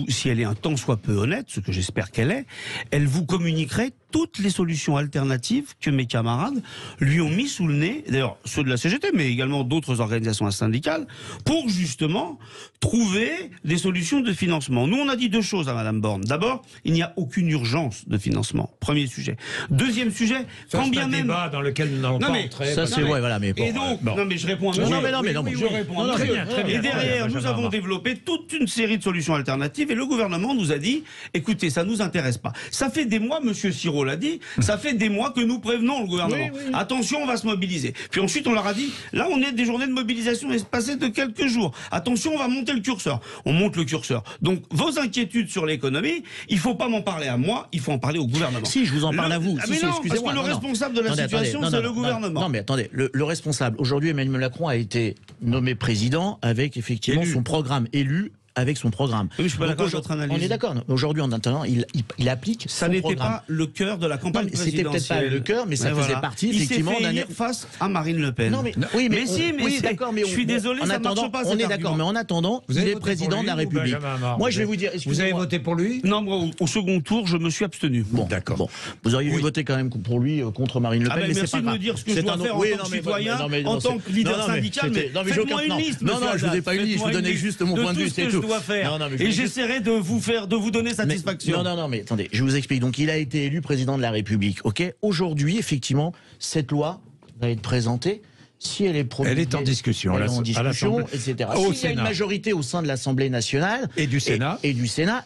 si elle est un tant soit peu honnête, ce que j'espère qu'elle est, elle vous communiquerait toutes les solutions alternatives que mes camarades lui ont mis sous le nez, d'ailleurs ceux de la CGT, mais également d'autres organisations syndicales, pour justement trouver des solutions de financement. Nous, on a dit deux choses à Madame Borne. D'abord, il n'y a aucune urgence de financement. Premier sujet. Deuxième sujet, quand bien même... débat dans lequel nous n'allons pas entrer. Ça c'est vrai, voilà, mais bon. Et donc, non mais je réponds à monsieur. Je réponds à monsieur. Et derrière, nous avons développé toute une série de solutions alternatives et le gouvernement nous a dit, écoutez, ça nous intéresse pas. Ça fait des mois, monsieur Sirot l'a dit, ça fait des mois que nous prévenons le gouvernement. Attention, on va se mobiliser. Puis ensuite, on leur a dit, là, on est des journées de mobilisation espacées de quelques jours. Attention, on va monter le curseur. On monte le curseur. Donc, vos inquiétudes sur l'économie, il faut pas m'en parler à moi, il faut en parler au gouvernement. Si, je vous en parle à vous. Mais non, parce que le responsable de la situation, c'est le gouvernement. Non, mais attendez, le responsable, aujourd'hui, Emmanuel Macron a été nommé président avec effectivement son programme élu. Avec son programme. Oui, je suis pas d'accord avec votre analyse. On est d'accord. Aujourd'hui, en attendant, il applique son programme. Ça n'était pas le cœur de la campagne présidentielle. C'était peut-être pas le cœur, mais ça faisait partie effectivement d'un... face à Marine Le Pen. Non, mais d'accord, mais je suis désolé, ça marche pas. On est d'accord, mais en attendant, il est président de la République. Moi, je vais vous dire. Vous avez voté pour lui? Non, moi, au second tour, je me suis abstenu. Bon, d'accord. Bon, vous auriez voté quand même pour lui contre Marine Le Pen, mais c'est pas grave. Merci de me dire ce que je dois faire en tant que citoyen, en tant que leader syndical. Faites-moi une liste. Non, je vous ai pas une liste. Je vous donnais juste mon point de vue, c'est tout. Et j'essaierai de vous donner satisfaction. Non, mais attendez, je vous explique. Donc, il a été élu président de la République, ok? Aujourd'hui, effectivement, cette loi va être présentée. Si elle est promulguée, elle est en discussion, etc. S'il y a une majorité au sein de l'Assemblée nationale et du Sénat,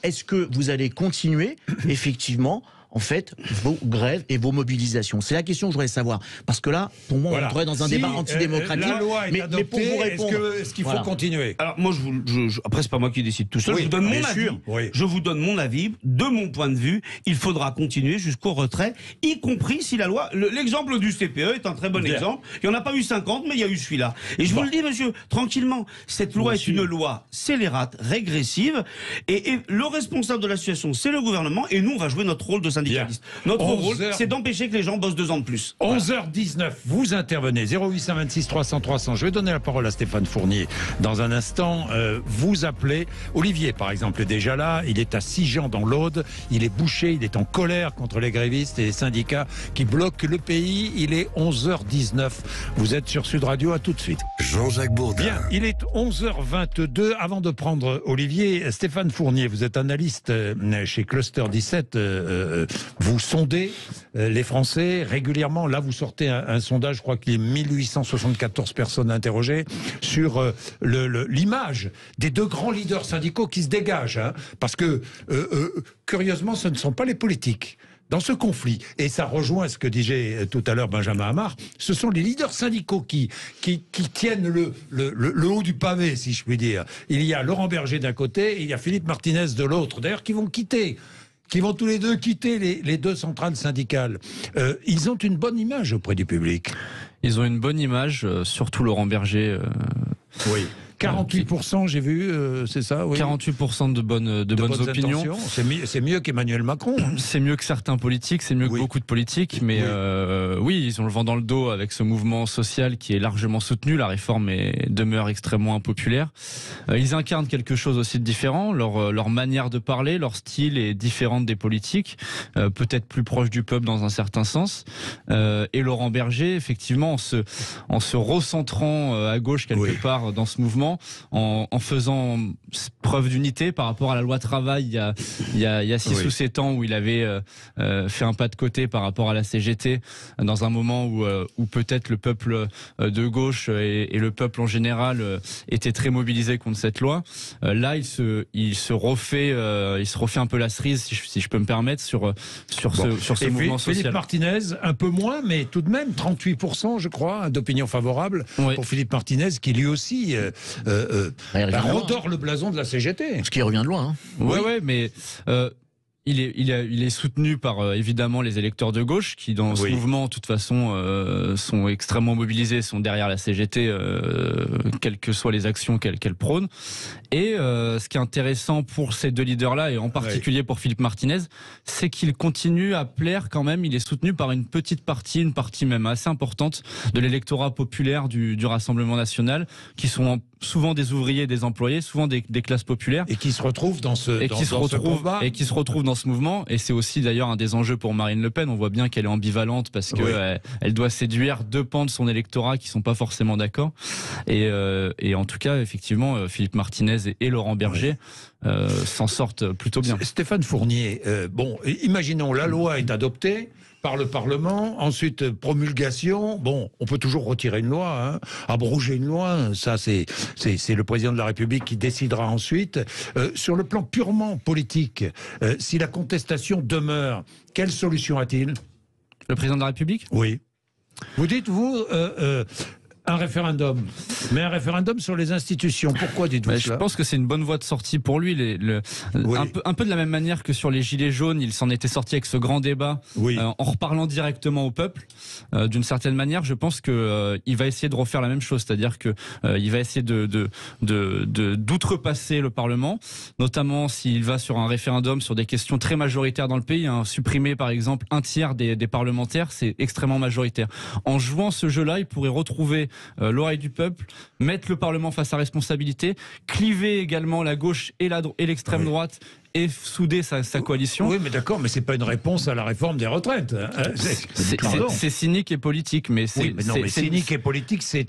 est-ce que vous allez continuer, effectivement, en fait, vos grèves et vos mobilisations? C'est la question que je voudrais savoir. Parce que là, pour moi, on entrerait dans un débat antidémocratique. La loi est adoptée, mais pour vous répondre, est-ce qu'il faut continuer? Alors moi, après, c'est pas moi qui décide tout seul. Je vous donne mon avis. Je vous donne mon avis. De mon point de vue, il faudra continuer jusqu'au retrait, y compris si la loi... L'exemple du CPE est un très bon exemple. Il n'y en a pas eu 50, mais il y a eu celui-là. Et je vous le dis, monsieur, tranquillement, cette loi est une loi scélérate, régressive, et le responsable de la situation, c'est le gouvernement, et nous, on va jouer notre rôle de syndicaliste. Notre rôle, c'est d'empêcher que les gens bossent 2 ans de plus. 11h19, vous intervenez. 0826 300 300. Je vais donner la parole à Stéphane Fournier dans un instant. Vous appelez. Olivier, par exemple, est déjà là. Il est à Sigean dans l'Aude. Il est bouché. Il est en colère contre les grévistes et les syndicats qui bloquent le pays. Il est 11h19. Vous êtes sur Sud Radio. À tout de suite. Jean-Jacques Bourdin. Bien, il est 11h22. Avant de prendre Olivier, Stéphane Fournier, vous êtes analyste chez Cluster 17. Vous sondez les Français régulièrement. Là, vous sortez un sondage, je crois qu'il y a 1874 personnes interrogées sur l'image des 2 grands leaders syndicaux qui se dégagent. Hein, parce que, curieusement, ce ne sont pas les politiques. Dans ce conflit, et ça rejoint ce que disait tout à l'heure Benjamin Hamar, ce sont les leaders syndicaux qui tiennent le haut du pavé, si je puis dire. Il y a Laurent Berger d'un côté et il y a Philippe Martinez de l'autre, d'ailleurs, qui vont tous les deux quitter les 2 centrales syndicales. Ils ont une bonne image auprès du public. Ils ont une bonne image, surtout Laurent Berger. Oui. 48%, j'ai vu, c'est ça, oui. 48% de bonnes opinions. C'est mieux qu'Emmanuel Macron. C'est mieux que certains politiques, c'est mieux que beaucoup de politiques, mais oui, ils ont le vent dans le dos avec ce mouvement social qui est largement soutenu. La réforme demeure extrêmement impopulaire. Ils incarnent quelque chose aussi de différent. Leur manière de parler, leur style est différente des politiques, peut-être plus proche du peuple dans un certain sens. Et Laurent Berger, effectivement, en se recentrant à gauche quelque part dans ce mouvement, mouvement en faisant preuve d'unité par rapport à la loi travail il y a 6 ou 7 ans où il avait fait un pas de côté par rapport à la CGT dans un moment où peut-être le peuple de gauche et le peuple en général était très mobilisé contre cette loi. Là, il se refait un peu la cerise, si je peux me permettre, sur ce mouvement social. Philippe Martinez, un peu moins, mais tout de même 38%, je crois, d'opinion favorable pour Philippe Martinez, qui lui aussi redore le blason de la CGT. Ce qui revient de loin. Hein. Oui, mais il est soutenu par évidemment les électeurs de gauche qui dans ce mouvement de toute façon sont extrêmement mobilisés, sont derrière la CGT quelles que soient les actions qu'elle prône. Et ce qui est intéressant pour ces deux leaders-là et en particulier pour Philippe Martinez, c'est qu'il continue à plaire quand même. Il est soutenu par une partie même assez importante de l'électorat populaire du Rassemblement national, qui sont souvent des ouvriers, des employés, souvent des classes populaires, et qui se retrouvent dans ce mouvement. Et c'est aussi d'ailleurs un des enjeux pour Marine Le Pen. On voit bien qu'elle est ambivalente parce que elle doit séduire deux pans de son électorat qui sont pas forcément d'accord. Et en tout cas, effectivement, Philippe Martinez et Laurent Berger s'en sortent plutôt bien. Stéphane Fournier, imaginons la loi est adoptée par le Parlement, ensuite promulgation. Bon, on peut toujours retirer une loi, abroger une loi, ça c'est le président de la République qui décidera ensuite. Sur le plan purement politique, si la contestation demeure, quelle solution a-t-il ? Le président de la République ? Oui. Vous dites, vous, un référendum, mais un référendum sur les institutions. Pourquoi dites-vous cela ? Je pense que c'est une bonne voie de sortie pour lui. Un peu de la même manière que sur les Gilets jaunes, il s'en était sorti avec ce grand débat, en reparlant directement au peuple. D'une certaine manière, je pense qu'il va essayer de refaire la même chose, c'est-à-dire qu'il va essayer d'outrepasser le Parlement, notamment s'il va sur un référendum sur des questions très majoritaires dans le pays. Supprimer par exemple un tiers des parlementaires, c'est extrêmement majoritaire. En jouant ce jeu-là, il pourrait retrouver l'oreille du peuple, mettre le Parlement face à responsabilité, cliver également la gauche et l'extrême droite et souder sa coalition. Oui, mais d'accord, mais c'est pas une réponse à la réforme des retraites. C'est cynique et politique, mais c'est cynique et politique, c'est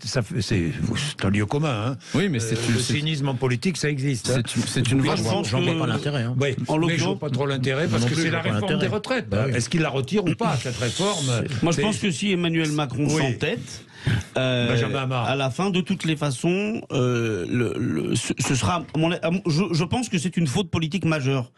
un lieu commun. Oui, mais le cynisme en politique, ça existe. C'est une voie. J'en vois pas l'intérêt. Oui, mais je vois pas trop l'intérêt parce que c'est la réforme des retraites. Est-ce qu'il la retire ou pas cette réforme ? Moi, je pense que si Emmanuel Macron s'entête, à la fin, de toutes les façons, ce sera. Je pense que c'est une faute politique majeure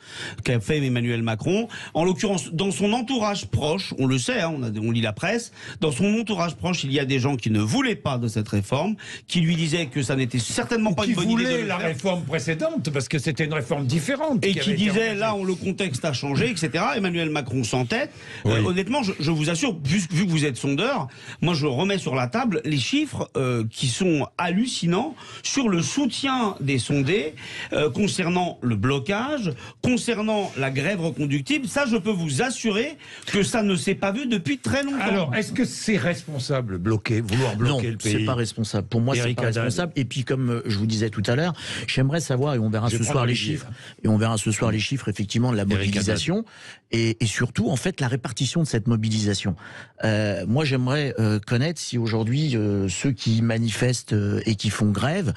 qu'a fait Emmanuel Macron. En l'occurrence, dans son entourage proche, on le sait, on lit la presse, dans son entourage proche, il y a des gens qui ne voulaient pas de cette réforme, qui lui disaient que ça n'était certainement pas une bonne idée. Qui voulaient la réforme précédente, parce que c'était une réforme différente. Et qui disaient, là, le contexte a changé, etc. Emmanuel Macron s'entête. Honnêtement, je vous assure, vu que vous êtes sondeur, moi je remets sur la table les chiffres qui sont hallucinants sur le soutien des sondés concernant le blocage, concernant la grève reconductible. Ça, je peux vous assurer que ça ne s'est pas vu depuis très longtemps. Alors, est-ce que c'est responsable vouloir bloquer le pays ? Non, c'est pas responsable. Pour moi, c'est pas responsable. Et puis, comme je vous disais tout à l'heure, j'aimerais savoir, et on verra ce soir les chiffres, effectivement, de la mobilisation, et surtout, en fait, la répartition de cette mobilisation. Moi, j'aimerais connaître si aujourd'hui, ceux qui manifestent et qui font grève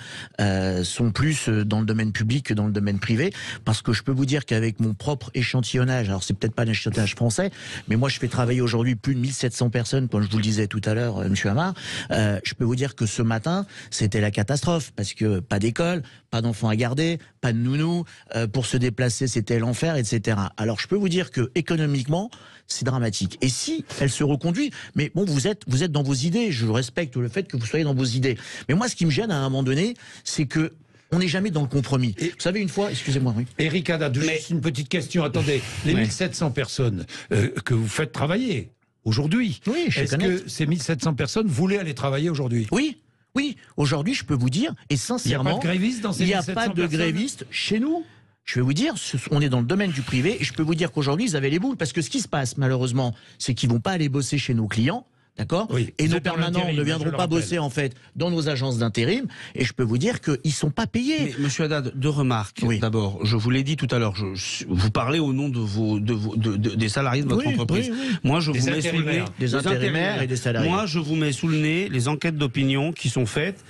sont plus dans le domaine public que dans le domaine privé, parce que je peux vous dire qu'avec mon propre échantillonnage, alors c'est peut-être pas l'échantillonnage français, mais moi je fais travailler aujourd'hui plus de 1700 personnes, comme je vous le disais tout à l'heure, monsieur Amar, je peux vous dire que ce matin, c'était la catastrophe, parce que pas d'école, pas d'enfants à garder, pas de nounou, pour se déplacer c'était l'enfer, etc. Alors je peux vous dire que économiquement, c'est dramatique. Et si elle se reconduit, mais bon, vous êtes dans vos idées, je respecte le fait que vous soyez dans vos idées. Mais moi, ce qui me gêne à un moment donné, c'est que on n'est jamais dans le compromis. Vous savez, une fois, excusez-moi. Oui. Éric Haddad, juste une petite question. Attendez, les 1700 personnes que vous faites travailler aujourd'hui, est-ce que ces 1700 personnes voulaient aller travailler aujourd'hui ? Oui. Aujourd'hui, je peux vous dire, et sincèrement, il n'y a pas de grévistes dans ces 1700 personnes ? Il n'y a pas de grévistes chez nous. Je vais vous dire, on est dans le domaine du privé, et je peux vous dire qu'aujourd'hui, ils avaient les boules, parce que ce qui se passe, malheureusement, c'est qu'ils ne vont pas aller bosser chez nos clients. d'accord? Et nos permanents ne viendront pas bosser en fait dans nos agences d'intérim. Et je peux vous dire qu'ils ne sont pas payés. Mais, Monsieur Haddad, deux remarques. D'abord, je vous l'ai dit tout à l'heure, vous parlez au nom des salariés de votre entreprise. Moi, je vous mets sous le nez des intérimaires et des salariés. Moi, je vous mets sous le nez les enquêtes d'opinion qui sont faites,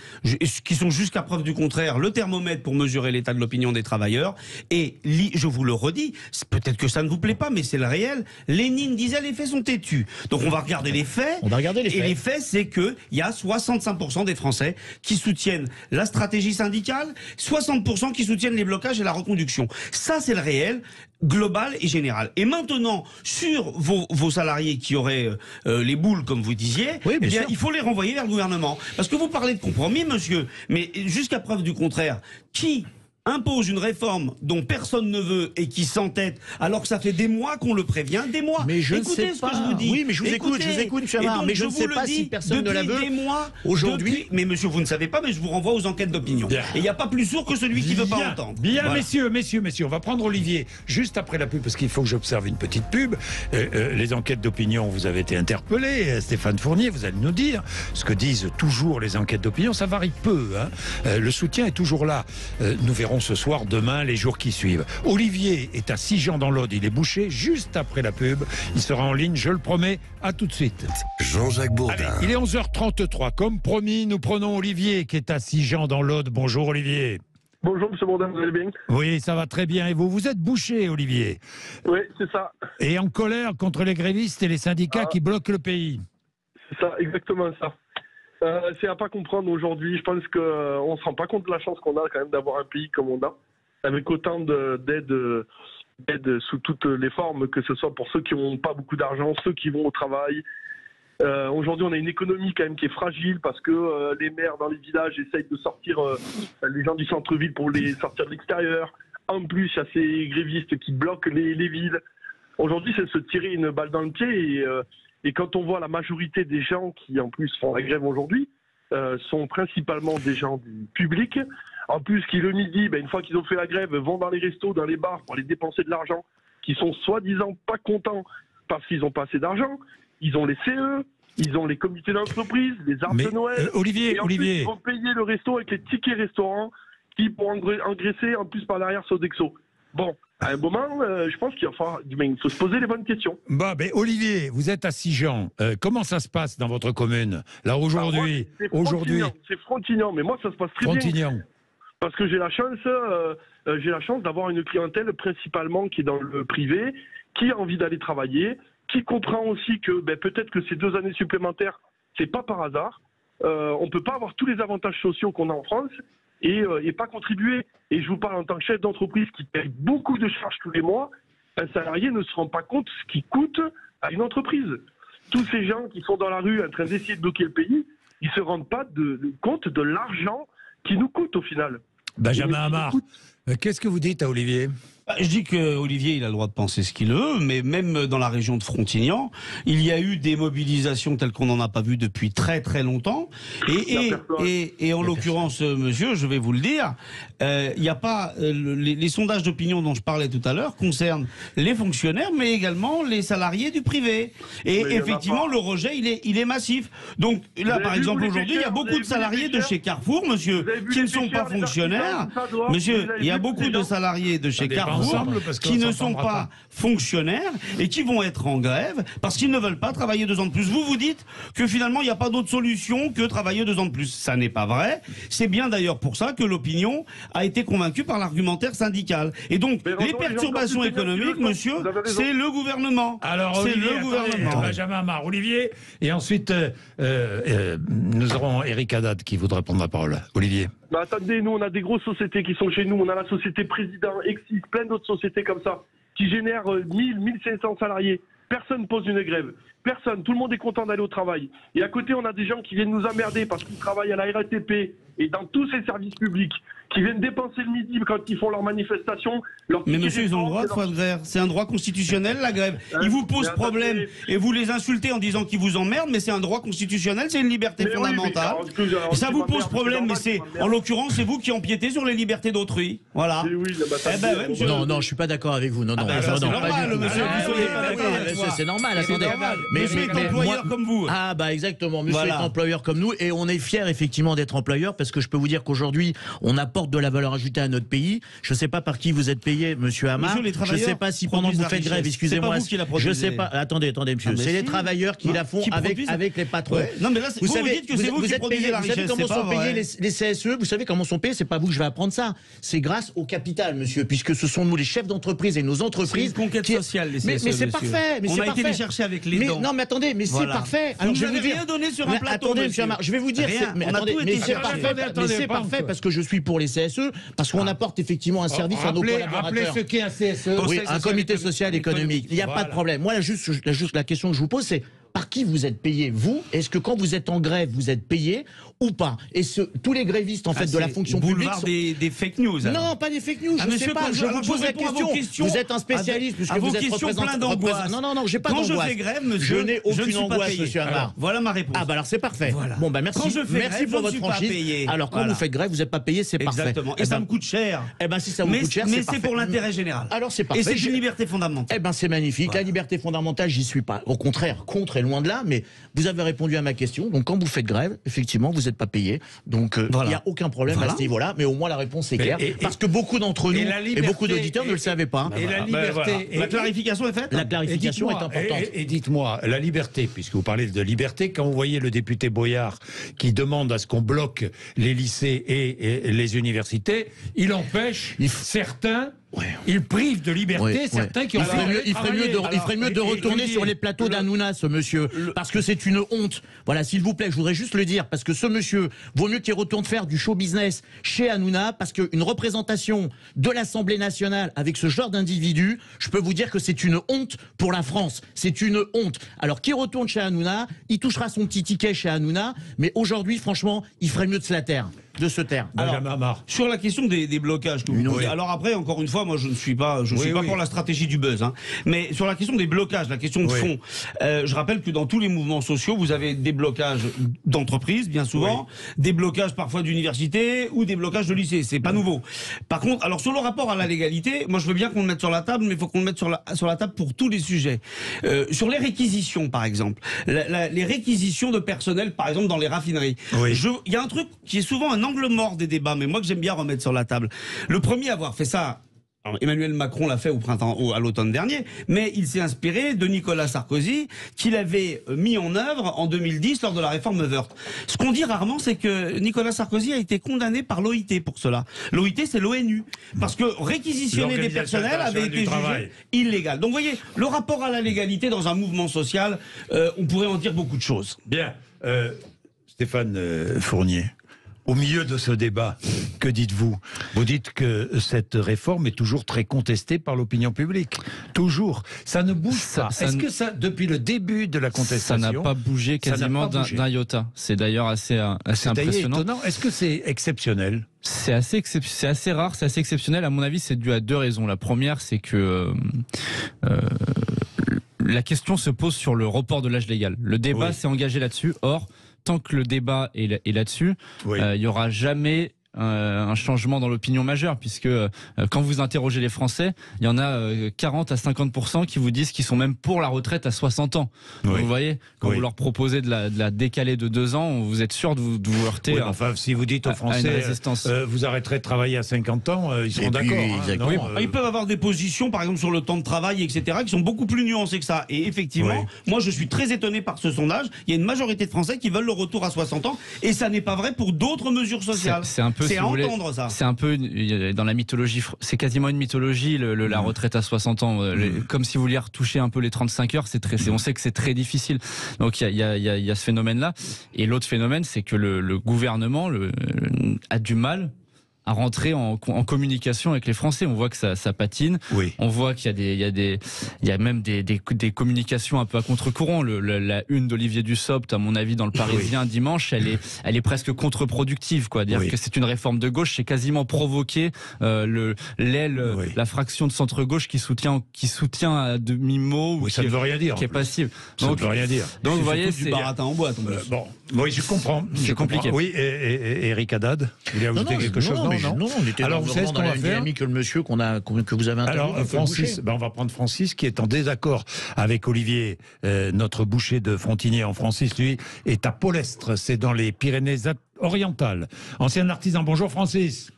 qui sont jusqu'à preuve du contraire le thermomètre pour mesurer l'état de l'opinion des travailleurs. Et je vous le redis, peut-être que ça ne vous plaît pas, mais c'est le réel. Lénine disait les faits sont têtus. Donc on va regarder les faits. Et les faits, c'est qu'il y a 65% des Français qui soutiennent la stratégie syndicale, 60% qui soutiennent les blocages et la reconduction. Ça, c'est le réel, global et général. Et maintenant, sur vos salariés qui auraient les boules, comme vous disiez, il faut les renvoyer vers le gouvernement. Parce que vous parlez de compromis, monsieur, mais jusqu'à preuve du contraire, qui impose une réforme dont personne ne veut et qui s'entête, alors que ça fait des mois qu'on le prévient, des mois. Mais je écoutez ne sais ce pas. Que je vous dis. Oui, mais je vous écoute, monsieur Amar, mais je ne sais pas si personne ne la veut. Aujourd'hui, mais monsieur, vous ne savez pas, mais je vous renvoie aux enquêtes d'opinion. Et il n'y a pas plus sourd que celui qui ne veut pas entendre. Bien, voilà. messieurs, on va prendre Olivier juste après la pub, parce qu'il faut que j'observe une petite pub. Les enquêtes d'opinion, vous avez été interpellé, Stéphane Fournier, vous allez nous dire ce que disent toujours les enquêtes d'opinion. Ça varie peu, hein. Le soutien est toujours là. Nous verrons ce soir, demain, les jours qui suivent. Olivier est à Sigean dans l'Aude, il est bouché juste après la pub. Il sera en ligne, je le promets. À tout de suite. Jean-Jacques Bourdin. Allez, il est 11h33. Comme promis, nous prenons Olivier qui est à Sigean dans l'Aude. Bonjour Olivier. Bonjour Monsieur Bourdin, vous allez bien? Oui, ça va très bien. Et vous, vous êtes bouché, Olivier? Oui, c'est ça. Et en colère contre les grévistes et les syndicats qui bloquent le pays? C'est ça, exactement ça. C'est à pas comprendre aujourd'hui. Je pense qu'on ne se rend pas compte de la chance qu'on a quand même d'avoir un pays comme on a, avec autant d'aide sous toutes les formes, que ce soit pour ceux qui n'ont pas beaucoup d'argent, ceux qui vont au travail. Aujourd'hui, on a une économie quand même qui est fragile parce que les maires dans les villages essayent de sortir les gens du centre-ville pour les sortir de l'extérieur. En plus, il y a ces grévistes qui bloquent les villes. Aujourd'hui, c'est se tirer une balle dans le pied. Et quand on voit la majorité des gens qui, en plus, font la grève aujourd'hui, sont principalement des gens du public. En plus, qui le midi, une fois qu'ils ont fait la grève, vont dans les restos, dans les bars pour aller dépenser de l'argent, qui sont soi-disant pas contents parce qu'ils n'ont pas assez d'argent. Ils ont les CE, ils ont les comités d'entreprise, les arbres de Noël. Olivier, plus, ils vont payer le resto avec les tickets restaurants qui pourront engraisser en plus par derrière Sodexo. Bon, à un moment, je pense qu'il faut se poser les bonnes questions. Olivier, vous êtes à Sigean. Comment ça se passe dans votre commune là aujourd'hui? C'est Frontignan, mais moi ça se passe très bien. Parce que j'ai la chance d'avoir une clientèle principalement qui est dans le privé, qui a envie d'aller travailler, qui comprend aussi que peut-être que ces 2 années supplémentaires, c'est pas par hasard. On peut pas avoir tous les avantages sociaux qu'on a en France et pas contribuer. Et je vous parle en tant que chef d'entreprise qui paye beaucoup de charges tous les mois. Un salarié ne se rend pas compte ce qui coûte à une entreprise. Tous ces gens qui sont dans la rue en train d'essayer de bloquer le pays, ils se rendent pas compte de l'argent qui nous coûte au final. Benjamin Amar, qu'est-ce que vous dites à Olivier? Je dis que Olivier, il a le droit de penser ce qu'il veut, mais même dans la région de Frontignan, il y a eu des mobilisations telles qu'on n'en a pas vu depuis très très longtemps. Et en l'occurrence, monsieur, je vais vous le dire, il n'y a pas les sondages d'opinion dont je parlais tout à l'heure concernent les fonctionnaires, mais également les salariés du privé. Et effectivement, le rejet, il est massif. Donc là, par exemple, aujourd'hui, il y a beaucoup de salariés de chez Carrefour, monsieur, qui ne sont pas fonctionnaires. Monsieur, il y a beaucoup de salariés de chez Carrefour qui ne sont pas fonctionnaires et qui vont être en grève parce qu'ils ne veulent pas travailler 2 ans de plus. Vous dites que finalement il n'y a pas d'autre solution que travailler 2 ans de plus. Ça n'est pas vrai. C'est bien d'ailleurs pour ça que l'opinion a été convaincue par l'argumentaire syndical. Et donc les perturbations économiques, monsieur, c'est le gouvernement. Alors c'est le gouvernement. Benjamin Amar, Olivier, et ensuite nous aurons Eric Haddad qui voudra prendre la parole. Olivier. Attendez, nous on a des grosses sociétés qui sont chez nous, on a la société Président, Exis, plein d'autres sociétés comme ça, qui génèrent 1000, 1500 salariés. Personne ne pose une grève. Personne. Tout le monde est content d'aller au travail. Et à côté, on a des gens qui viennent nous emmerder parce qu'ils travaillent à la RATP et dans tous ces services publics, qui viennent dépenser le midi quand ils font leurs manifestations. Mais monsieur, ils ont le droit de faire de grève. C'est un droit constitutionnel, la grève. Ils vous posent problème et vous les insultez en disant qu'ils vous emmerdent, mais c'est un droit constitutionnel, c'est une liberté fondamentale. Et ça vous pose problème, mais c'est, en l'occurrence, c'est vous qui empiétez sur les libertés d'autrui. Voilà. Non, je suis pas d'accord avec vous. Non, c'est normal, monsieur. C'est normal, attendez. monsieur est employeur comme vous. Ah bah exactement, monsieur est employeur comme nous et on est fiers effectivement d'être employeur parce que je peux vous dire qu'aujourd'hui on apporte de la valeur ajoutée à notre pays. Je ne sais pas par qui vous êtes payé, monsieur Amar. Je ne sais pas si pendant que vous faites grève, excusez-moi, je sais pas. Attendez, monsieur. C'est les travailleurs qui la font avec les patrons. Non mais là, vous dites que c'est vous qui produisez la richesse. Vous savez comment sont payés les CSE. Vous savez comment sont payés. C'est pas vous que je vais apprendre ça. C'est grâce au capital, monsieur, puisque ce sont nous les chefs d'entreprise et nos entreprises. C'est une conquête sociale, les CSE. Mais c'est parfait. On a été les chercher avec les dents. Non mais attendez, mais c'est parfait. Alors je vais vous dire. Rien donné sur un plateau. Attendez, monsieur Amar, je vais vous dire. Mais c'est parfait parce que je suis pour les CSE, parce qu'on apporte effectivement un service à nos collaborateurs. Rappelez ce qu'est un CSE. Oui, un comité social économique. Il n'y a pas de problème. Moi, juste la question que je vous pose, c'est par qui vous êtes payé, vous? Est-ce que quand vous êtes en grève, vous êtes payé ou pas? Et tous les grévistes en fait de la fonction publique sont... des fake news. Alors. Non, pas des fake news. Je sais pas. Je vous pose la question. Vous êtes un spécialiste puisque vous êtes représentant. Non, j'ai pas d'angoisse. Quand je fais grève, monsieur, je n'ai aucune angoisse, monsieur Amar. Voilà ma réponse. Ah bah alors c'est parfait. Bon bah merci. Merci pour votre franchise. Alors quand vous faites grève, vous n'êtes pas payé, c'est parfait. Exactement. Et ça me coûte cher. Eh ben si ça vous coûte cher, c'est parfait. Mais c'est pour l'intérêt général. Alors c'est parfait. Et c'est une liberté fondamentale. Eh ben c'est magnifique. La liberté fondamentale, j'y suis pas. Au contraire, contre et loin de là. Mais vous avez répondu à ma question. Donc quand vous faites grève, effectivement, vous n'êtes pas payé. Donc il n'y a aucun problème à ce niveau-là. Mais au moins la réponse est claire. Parce que beaucoup d'entre nous et beaucoup d'auditeurs ne le savaient pas. Et la liberté. La clarification est faite. La clarification est importante. Et dites-moi, la liberté, puisque vous parlez de liberté, quand vous voyez le député Boyard qui demande à ce qu'on bloque les lycées et les universités, il empêche certains. Il prive de liberté certains qui ont il ferait mieux de retourner sur les plateaux d'Hanouna, ce monsieur, parce que c'est une honte. Voilà, s'il vous plaît, je voudrais juste le dire, parce que ce monsieur, vaut mieux qu'il retourne faire du show business chez Hanouna, parce qu'une représentation de l'Assemblée nationale avec ce genre d'individu, je peux vous dire que c'est une honte pour la France. C'est une honte. Alors, qu'il retourne chez Hanouna, il touchera son petit ticket chez Hanouna, mais aujourd'hui, franchement, il ferait mieux de se la taire. De se taire. Alors, sur la question des blocages que vous posez, alors après, encore une fois, moi je ne suis pas, pour la stratégie du buzz, hein. Mais sur la question des blocages, la question de fond, je rappelle que dans tous les mouvements sociaux, vous avez des blocages d'entreprises, bien souvent, des blocages parfois d'universités ou des blocages de lycées. C'est pas nouveau. Par contre, alors sur le rapport à la légalité, moi je veux bien qu'on le mette sur la table, mais il faut qu'on le mette sur la table pour tous les sujets. Sur les réquisitions, par exemple, les réquisitions de personnel, par exemple, dans les raffineries. Il y a un truc qui est souvent un angle mort des débats, mais moi que j'aime bien remettre sur la table. Le premier à avoir fait ça, alors Emmanuel Macron l'a fait à l'automne dernier, mais il s'est inspiré de Nicolas Sarkozy, qu'il avait mis en œuvre en 2010 lors de la réforme Woerth. Ce qu'on dit rarement, c'est que Nicolas Sarkozy a été condamné par l'OIT pour cela. L'OIT, c'est l'ONU. Parce que réquisitionner des personnels avait été jugé illégal. Donc vous voyez, le rapport à la légalité dans un mouvement social, on pourrait en dire beaucoup de choses. Bien. Stéphane Fournier. Au milieu de ce débat, que dites-vous? Vous dites que cette réforme est toujours très contestée par l'opinion publique. Toujours. Ça ne bouge pas. Est-ce que ça, depuis le début de la contestation... Ça n'a pas bougé quasiment d'un iota. C'est d'ailleurs assez impressionnant. Étonnant. Est-ce que c'est exceptionnel? C'est assez rare, c'est assez exceptionnel. À mon avis, c'est dû à deux raisons. La première, c'est que... la question se pose sur le report de l'âge légal. Le débat s'est engagé là-dessus. Or, tant que le débat est là-dessus, il n'y aura jamais un changement dans l'opinion majeure, puisque quand vous interrogez les Français, il y en a 40 à 50% qui vous disent qu'ils sont même pour la retraite à 60 ans. Donc, vous voyez, quand vous leur proposez de la décaler de 2 ans, vous êtes sûr de vous heurter enfin, si vous dites aux Français vous arrêterez de travailler à 50 ans, ils seront d'accord. Ils peuvent avoir des positions, par exemple sur le temps de travail, etc., qui sont beaucoup plus nuancées que ça. Et effectivement, moi je suis très étonné par ce sondage. Il y a une majorité de Français qui veulent le retour à 60 ans, et ça n'est pas vrai pour d'autres mesures sociales. C'est à entendre ça. C'est un peu dans la mythologie, c'est quasiment une mythologie, la retraite à 60 ans. Comme si vous vouliez retoucher un peu les 35 heures, on sait que c'est très difficile. Donc il y a ce phénomène-là. Et l'autre phénomène, c'est que le gouvernement a du mal à rentrer en communication avec les Français. On voit que ça patine. On voit qu'il y a même des communications un peu à contre-courant. La une d'Olivier Dussopt, à mon avis, dans le Parisien dimanche, elle est presque contre-productive, quoi. Dire que c'est une réforme de gauche, c'est quasiment provoquer la fraction de centre-gauche qui soutient à demi-mot, ça ne veut rien dire. Qui est passive. Ça ne veut rien dire. Donc vous voyez, c'est du baratin en boîte. Oui, je comprends. C'est compliqué. Oui, et Eric Haddad, il a ajouté quelque chose. Non, on était alors, vous savez ce qu'on va faire que le monsieur que vous avez interviewé. Alors, Francis, on va prendre Francis, qui est en désaccord avec Olivier, notre boucher de Frontigné. Francis, lui, est à Polestre, c'est dans les Pyrénées-Orientales. Ancien artisan. Bonjour, Francis.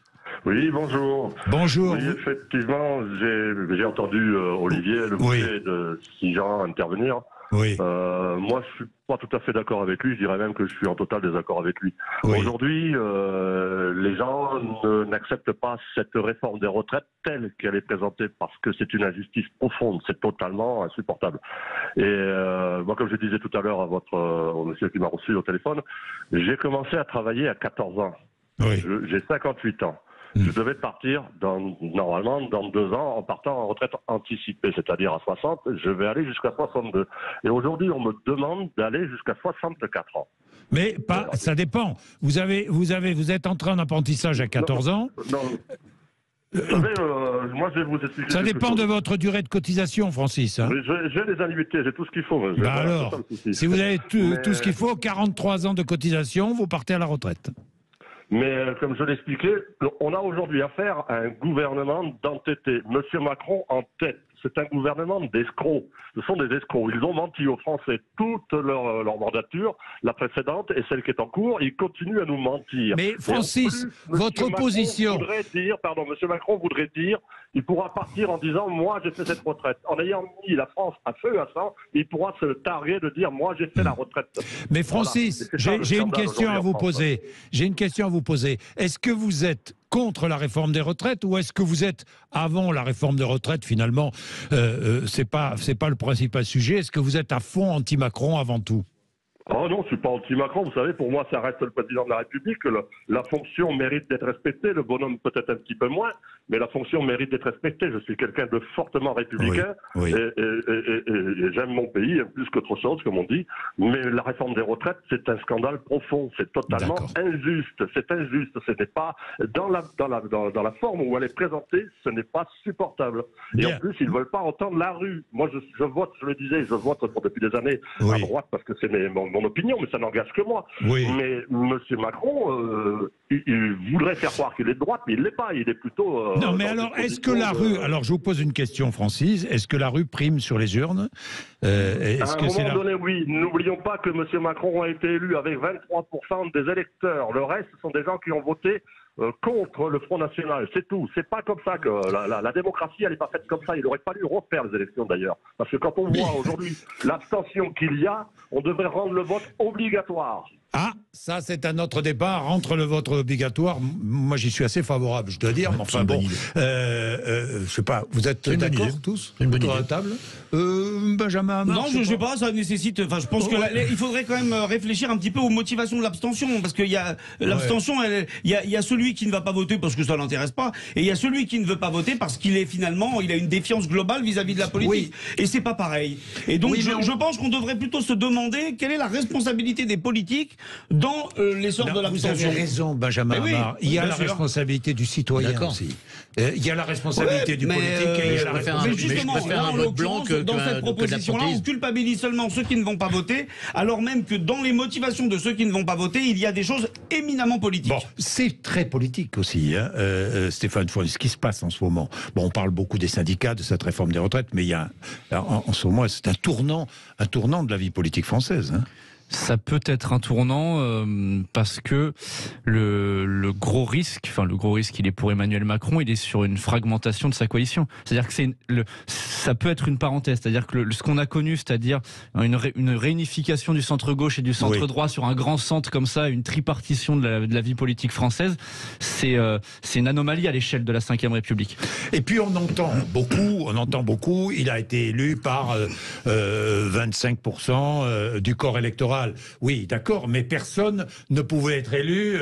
Oui, bonjour. Bonjour. Oui, effectivement, j'ai entendu Olivier, le boucher de Sijan, intervenir. Oui. Moi, je suis pas tout à fait d'accord avec lui. Je dirais même que je suis en total désaccord avec lui. Oui. Aujourd'hui, les gens n'acceptent pas cette réforme des retraites telle qu'elle est présentée parce que c'est une injustice profonde. C'est totalement insupportable. Et moi, comme je disais tout à l'heure au monsieur qui m'a reçu au téléphone, j'ai commencé à travailler à 14 ans. Oui. J'ai 58 ans. Je devais partir normalement dans 2 ans en partant en retraite anticipée, c'est-à-dire à 60. Je vais aller jusqu'à 62. Et aujourd'hui, on me demande d'aller jusqu'à 64 ans. Mais ça dépend. Vous êtes entré en apprentissage à 14 ans. Non. Vous savez, moi je vais vous expliquer. Ça dépend de votre durée de cotisation, Francis. Hein. J'ai les annuités, j'ai tout ce qu'il faut. Alors, si vous avez tout ce qu'il faut, 43 ans de cotisation, vous partez à la retraite. Mais comme je l'expliquais, on a aujourd'hui affaire à un gouvernement d'entêtés. Monsieur Macron en tête. C'est un gouvernement d'escrocs. Ce sont des escrocs. Ils ont menti aux Français toute leur mandature, la précédente et celle qui est en cours. Ils continuent à nous mentir. Mais Francis, votre position... Monsieur Macron voudrait dire, il pourra partir en disant, moi j'ai fait cette retraite. En ayant mis la France à feu et à sang, il pourra se targuer de dire, moi j'ai fait la retraite. Mais Francis, voilà. J'ai une question à vous poser. J'ai une question à vous poser. Est-ce que vous êtes contre la réforme des retraites ou est-ce que vous êtes avant la réforme des retraites finalement c'est pas le principal sujet. Est-ce que vous êtes à fond anti-Macron avant tout? Oh non, je suis pas anti-Macron. Vous savez, pour moi, ça reste le président de la République. La fonction mérite d'être respectée. Le bonhomme peut-être un petit peu moins, mais la fonction mérite d'être respectée. Je suis quelqu'un de fortement républicain et j'aime mon pays plus qu'autre chose, comme on dit. Mais la réforme des retraites, c'est un scandale profond. C'est totalement injuste. C'est injuste. Ce n'est pas dans la forme où elle est présentée, ce n'est pas supportable. Et en plus, ils ne veulent pas entendre la rue. Moi, je vote. Je le disais, je vote depuis des années à droite parce que c'est mon opinion, mais ça n'engage que moi. Oui. Mais M. Macron, il voudrait faire croire qu'il est de droite, mais il ne l'est pas. Il est plutôt... non, mais alors, est-ce que la rue... Alors, je vous pose une question, Francis. Est-ce que la rue prime sur les urnes? À un moment donné, oui. N'oublions pas que M. Macron a été élu avec 23% des électeurs. Le reste, ce sont des gens qui ont voté contre le Front National, c'est tout. C'est pas comme ça que la démocratie, elle n'est pas faite comme ça. Il aurait fallu refaire les élections d'ailleurs. Parce que quand on voit aujourd'hui l'abstention qu'il y a, on devrait rendre le vote obligatoire. Ah, ça c'est un autre débat. Rentre le vote obligatoire. Moi j'y suis assez favorable, je dois dire. Mais enfin bon, je sais pas, vous êtes d'accord tous autour de la table? Benjamin? Non, je sais pas, ça nécessite... Enfin, je pense qu'il faudrait quand même réfléchir un petit peu aux motivations de l'abstention. Parce qu'il y a l'abstention, il y a celui qui ne va pas voter parce que ça ne l'intéresse pas. Et il y a celui qui ne veut pas voter parce qu'il est finalement... Il a une défiance globale vis-à-vis de la politique. Oui. Et c'est pas pareil. Et donc je pense qu'on devrait plutôt se demander quelle est la responsabilité des politiques dans l'essor de l'abstention. Vous avez raison, Benjamin Amar. Il y a la responsabilité du citoyen aussi. Il y a la responsabilité du politique et il y a la responsabilité... Mais justement, là, en l'occurrence, dans cette proposition-là, on culpabilise seulement ceux qui ne vont pas voter, alors même que dans les motivations de ceux qui ne vont pas voter, il y a des choses éminemment politiques. Bon, c'est très politique aussi, hein, Stéphane Fournier, ce qui se passe en ce moment. Bon, on parle beaucoup des syndicats, de cette réforme des retraites, mais il y a en ce moment, c'est un tournant de la vie politique française. Hein. Ça peut être un tournant parce que le gros risque, il est pour Emmanuel Macron, il est sur une fragmentation de sa coalition. C'est-à-dire que ça peut être une parenthèse. C'est-à-dire que ce qu'on a connu, c'est-à-dire une réunification du centre-gauche et du centre-droit sur un grand centre comme ça, une tripartition de la vie politique française, c'est une anomalie à l'échelle de la Ve République. Et puis on entend beaucoup, il a été élu par 25% du corps électoral. Oui, d'accord, mais personne ne pouvait être élu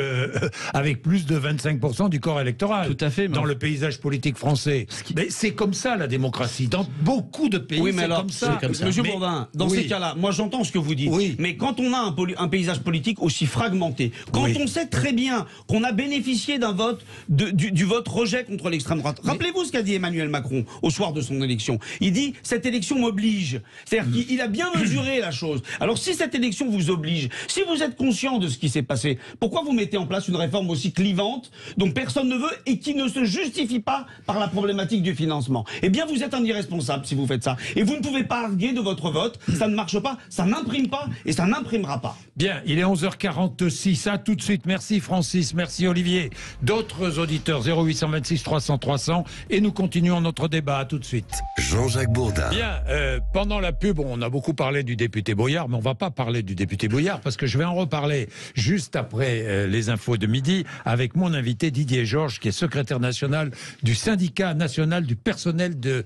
avec plus de 25% du corps électoral. Tout à fait. Dans le paysage politique français. Mais c'est comme ça la démocratie. Dans beaucoup de pays, oui, mais alors, comme ça. Monsieur Bourdin, dans ces cas-là, moi j'entends ce que vous dites, mais quand on a un paysage politique aussi fragmenté, quand on sait très bien qu'on a bénéficié d'un vote, du vote rejet contre l'extrême droite, rappelez-vous ce qu'a dit Emmanuel Macron au soir de son élection. Il dit « cette élection m'oblige ». C'est-à-dire qu'il a bien mesuré la chose. Alors si cette élection vous oblige, si vous êtes conscient de ce qui s'est passé, pourquoi vous mettez en place une réforme aussi clivante dont personne ne veut et qui ne se justifie pas par la problématique du financement? Eh bien vous êtes un irresponsable si vous faites ça. Et vous ne pouvez pas arguer de votre vote, ça ne marche pas, ça n'imprime pas et ça n'imprimera pas. Bien, il est 11h46, à tout de suite. Merci Francis, merci Olivier. D'autres auditeurs, 0826 300 300 et nous continuons notre débat, à tout de suite. Jean-Jacques Bourdin. Bien, pendant la pub, on a beaucoup parlé du député Boyard, mais on ne va pas parler du député Boyard parce que je vais en reparler juste après les infos de midi avec mon invité Didier Georges, qui est secrétaire national du syndicat national du personnel de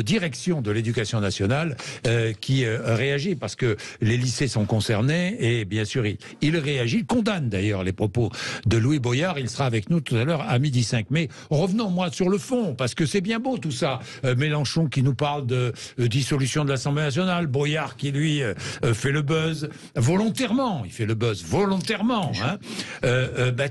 direction de l'éducation nationale, qui réagit parce que les lycées sont concernés et bien sûr il réagit, il condamne d'ailleurs les propos de Louis Boyard. Il sera avec nous tout à l'heure à 12h05. Mais revenons moi sur le fond, parce que c'est bien beau tout ça. Mélenchon qui nous parle de dissolution de l'Assemblée nationale, Boyard qui lui fait le buzz volontairement, il fait le buzz volontairement.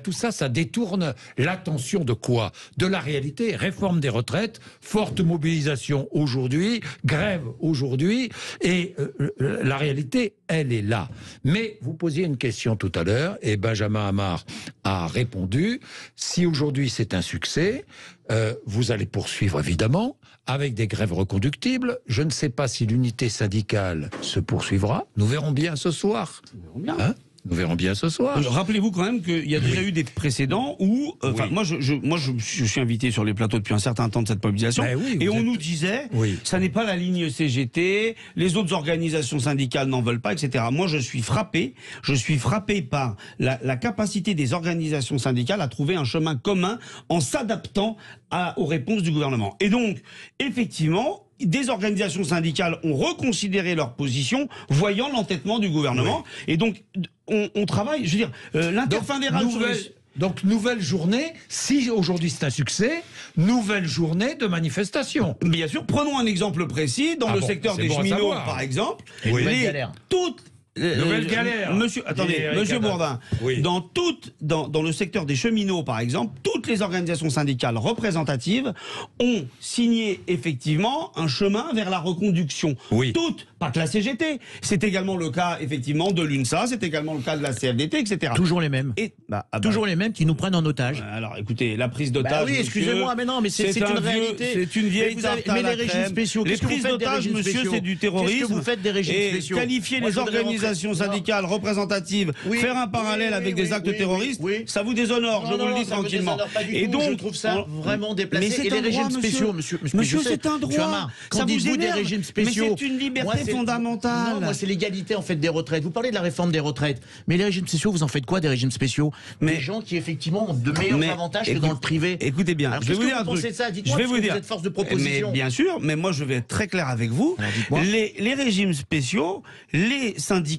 Tout ça, ça détourne l'attention de quoi? De la réalité. Réforme des retraites, forte mobilisation aujourd'hui, grève aujourd'hui, et la réalité, elle est là. Mais vous posiez une question tout à l'heure, et Benjamin Hamar a répondu. Si aujourd'hui c'est un succès, vous allez poursuivre évidemment avec des grèves reconductibles. Je ne sais pas si l'unité syndicale se poursuivra. Nous verrons bien ce soir. Nous verrons bien ce soir. Rappelez-vous quand même qu'il y a déjà eu des précédents où, moi je suis invité sur les plateaux depuis un certain temps de cette mobilisation, et on nous disait, ça n'est pas la ligne CGT, les autres organisations syndicales n'en veulent pas, etc. Moi je suis frappé par la capacité des organisations syndicales à trouver un chemin commun en s'adaptant aux réponses du gouvernement. Et donc, effectivement, des organisations syndicales ont reconsidéré leur position, voyant l'entêtement du gouvernement. Et donc, on travaille, je veux dire, l'interfédéral... Donc, nouvelle journée, si aujourd'hui c'est un succès, nouvelle journée de manifestation. Bien sûr, prenons un exemple précis, dans le secteur des cheminots, par exemple, nouvelle galère. Monsieur Bourdin, dans le secteur des cheminots, par exemple, toutes les organisations syndicales représentatives ont signé effectivement un chemin vers la reconduction. Toutes, pas que la CGT. C'est également le cas effectivement de l'UNSA, c'est également le cas de la CFDT, etc. Toujours les mêmes. Toujours les mêmes qui nous prennent en otage. Alors écoutez, la prise d'otage. Oui, excusez-moi, mais non, mais c'est une réalité. C'est une vieille tarte à la crème. Mais les régimes spéciaux, les prises d'otage, monsieur, c'est du terrorisme. Qu'est-ce que vous faites des régimes spéciaux? Qualifier les organisations syndicales représentatives, faire un parallèle avec des actes terroristes, ça vous déshonore, je vous le dis tranquillement. Et donc, je trouve ça vraiment déplacé. Et les régimes spéciaux, monsieur, c'est un droit. Quand dites-vous des régimes spéciaux, mais c'est une liberté fondamentale. Non, moi, c'est l'égalité en fait des retraites. Vous parlez de la réforme des retraites, mais les régimes spéciaux, vous en faites quoi des régimes spéciaux? Des gens qui effectivement ont de meilleurs avantages que dans le privé. Écoutez bien, je vais vous dire un truc. Je vais vous dire. Vous êtes force de proposition. Mais bien sûr, mais moi je vais être très clair avec vous. Les régimes spéciaux, les syndicats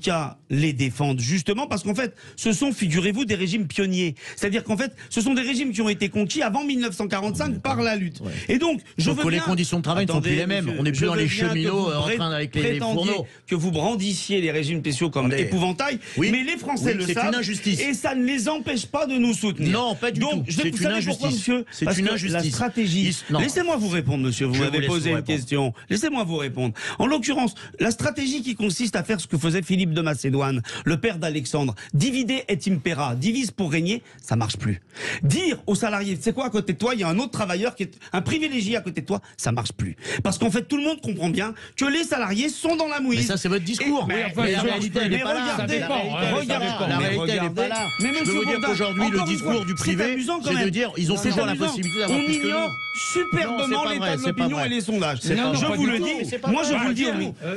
les défendent justement parce qu'en fait, ce sont, figurez-vous, des régimes pionniers. C'est-à-dire qu'en fait, ce sont des régimes qui ont été conquis avant 1945 par la lutte. Et donc, je veux bien... les conditions de travail ne sont plus les mêmes. On n'est plus dans les cheminots en train avec les fourneaux. Que vous brandissiez les régimes spéciaux comme épouvantail, mais les Français le savent. C'est une injustice. Et ça ne les empêche pas de nous soutenir. Non, pas du tout. C'est une injustice. C'est une injustice. La stratégie... Laissez-moi vous répondre, monsieur. Vous m'avez posé une question. Laissez-moi vous répondre. En l'occurrence, la stratégie qui consiste à faire ce que faisait Philippe de Macédoine, le père d'Alexandre, divide et impera, divise pour régner, ça marche plus. Dire aux salariés, c'est quoi à côté de toi, il y a un autre travailleur qui est un privilégié à côté de toi, ça marche plus. Parce qu'en fait, tout le monde comprend bien que les salariés sont dans la mouise. Mais ça, c'est votre discours. Mais la réalité, elle n'est pas là. La réalité, elle n'est pas là. Mais je peux vous dire qu'aujourd'hui, le discours du privé, c'est de dire, ils ont toujours la possibilité d'avoir plus que nous. On ignore superbement l'état de l'opinion et les sondages. Je vous le dis, moi je vous le dis.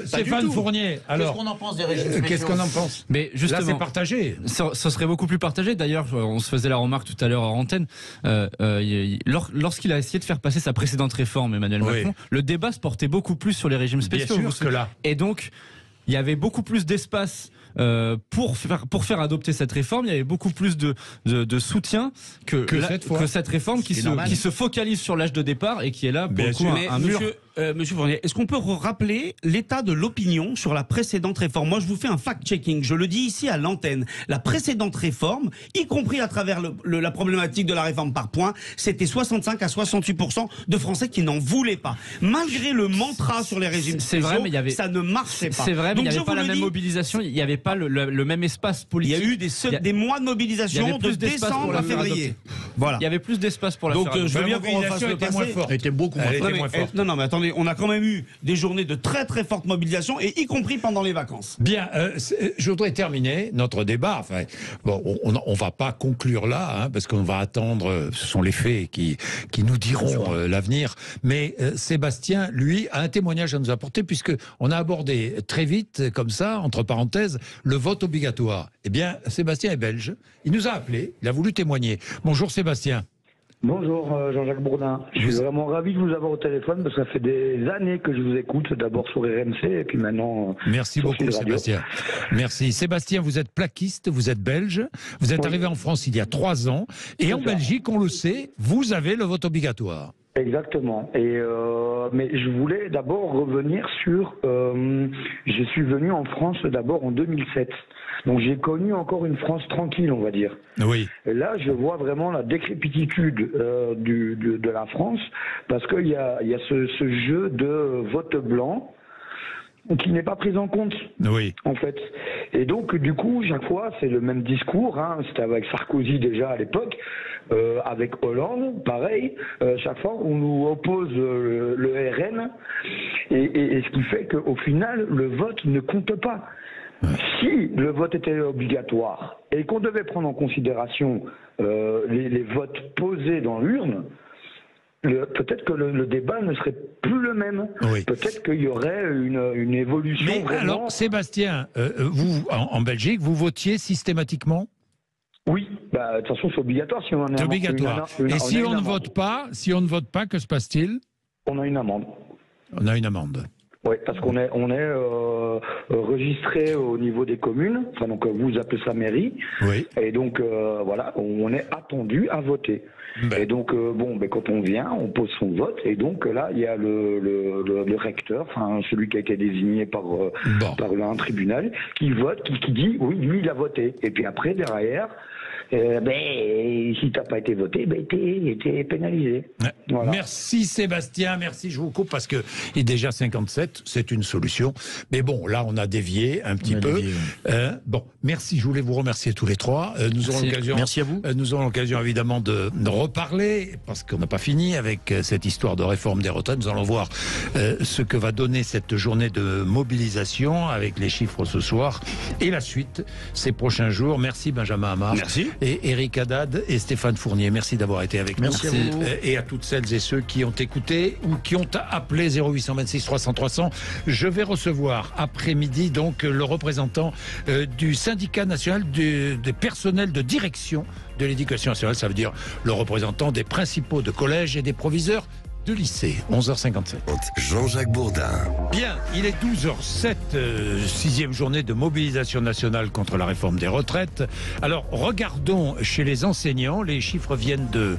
Stéphane Fournier, alors. Qu'est-ce qu'on en pense des régimes spéciaux? Qu'est-ce qu'on en pense? Mais justement, là, c'est partagé. Ce serait beaucoup plus partagé. D'ailleurs, on se faisait la remarque tout à l'heure en antenne. Lorsqu'il a essayé de faire passer sa précédente réforme, Emmanuel Macron, le débat se portait beaucoup plus sur les régimes spéciaux. Bien sûr que là. Et donc, il y avait beaucoup plus d'espace pour faire adopter cette réforme. Il y avait beaucoup plus de soutien que cette réforme qui se focalise sur l'âge de départ et qui est là pour un mur. Monsieur Fournier, est-ce qu'on peut rappeler l'état de l'opinion sur la précédente réforme? Moi, je vous fais un fact-checking. Je le dis ici à l'antenne. La précédente réforme, y compris à travers la problématique de la réforme par points, c'était 65 à 68% de Français qui n'en voulaient pas. Malgré le mantra sur les régimes spéciaux, ça ne marchait pas. C'est vrai, mais il n'y avait pas la même mobilisation, il n'y avait pas le même espace politique. Il y a eu des mois de mobilisation de décembre à février. Voilà. Il y avait plus d'espace pour la faire. Donc je veux bien qu'on refasse le passé. Elle était beaucoup moins forte. Non, mais attendez, on a quand même eu des journées de très très forte mobilisation, et y compris pendant les vacances. Bien, je voudrais terminer notre débat. Enfin, bon, on va pas conclure là, hein, parce qu'on va attendre. Ce sont les faits qui nous diront l'avenir. Mais Sébastien, lui, a un témoignage à nous apporter, puisque on a abordé très vite, comme ça, entre parenthèses, le vote obligatoire. Eh bien, Sébastien est belge. Il nous a appelé. Il a voulu témoigner. Bonjour Sébastien. Bonjour Jean-Jacques Bourdin. Je suis vraiment ravi de vous avoir au téléphone parce que ça fait des années que je vous écoute, d'abord sur RMC et puis maintenant... Merci beaucoup Sébastien. Merci. Sébastien, vous êtes plaquiste, vous êtes belge, vous êtes arrivé en France il y a 3 ans et en Belgique, on le sait, vous avez le vote obligatoire. Exactement. Mais je voulais d'abord revenir sur... je suis venu en France d'abord en 2007. Donc j'ai connu encore une France tranquille, on va dire. Oui. Et là, je vois vraiment la décrépitude de la France, parce qu'il y a ce jeu de vote blanc qui n'est pas pris en compte, en fait. Et donc, du coup, chaque fois, c'est le même discours. Hein. C'était avec Sarkozy déjà à l'époque, avec Hollande, pareil. Chaque fois, on nous oppose le RN, et ce qui fait qu'au final, le vote ne compte pas. Si le vote était obligatoire et qu'on devait prendre en considération les votes posés dans l'urne, peut-être que le débat ne serait plus le même. Oui. Peut-être qu'il y aurait une évolution. Mais vraiment... alors, Sébastien, vous, en Belgique, vous votiez systématiquement? Oui, de toute façon, c'est obligatoire. Si on c'est obligatoire. Et si on ne vote pas, que se passe-t-il? On a une amende. On a une amende. Oui, parce qu'on est registré au niveau des communes, enfin donc vous appelez ça mairie, et donc voilà, on est attendu à voter. Et donc quand on vient, on pose son vote, et donc là il y a le recteur, enfin celui qui a été désigné par un tribunal, qui vote, qui dit oui, lui il a voté, et puis après derrière. Si t'as pas été voté, t'es pénalisé. Ouais. Voilà. Merci Sébastien, merci, je vous coupe parce que il est déjà 57, c'est une solution. Mais bon, là on a dévié un petit peu. Bon, merci, je voulais vous remercier tous les trois. Nous aurons l'occasion. Merci à vous. Nous aurons l'occasion évidemment de reparler parce qu'on n'a pas fini avec cette histoire de réforme des retraites. Nous allons voir ce que va donner cette journée de mobilisation avec les chiffres ce soir et la suite ces prochains jours. Merci Benjamin Amar. Merci. Et Eric Haddad et Stéphane Fournier. Merci d'avoir été avec nous. Merci à vous. Et à toutes celles et ceux qui ont écouté ou qui ont appelé 0826 300 300. Je vais recevoir après-midi donc le représentant du syndicat national des personnels de direction de l'éducation nationale. Ça veut dire le représentant des principaux de collèges et des proviseurs de lycée, 11h57. Jean-Jacques Bourdin. Bien, il est 12h07, 6e journée de mobilisation nationale contre la réforme des retraites. Alors, regardons chez les enseignants, les chiffres viennent de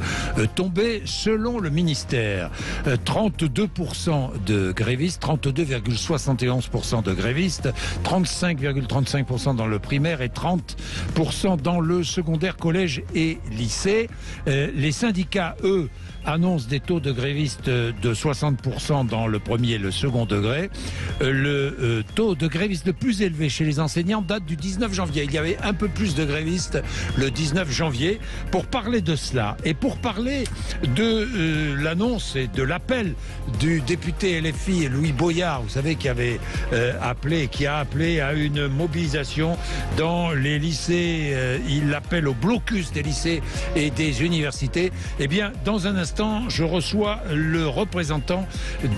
tomber selon le ministère. 32% de grévistes, 32,71% de grévistes, 35,35% dans le primaire et 30% dans le secondaire, collège et lycée. Les syndicats, eux, annonce des taux de grévistes de 60% dans le premier et le second degré. Le taux de grévistes le plus élevé chez les enseignants date du 19 janvier. Il y avait un peu plus de grévistes le 19 janvier. Pour parler de cela et pour parler de l'annonce et de l'appel du député LFI Louis Boyard, vous savez, qui avait qui a appelé à une mobilisation dans les lycées. Il appelle au blocus des lycées et des universités. Eh bien, dans un instant, je reçois le représentant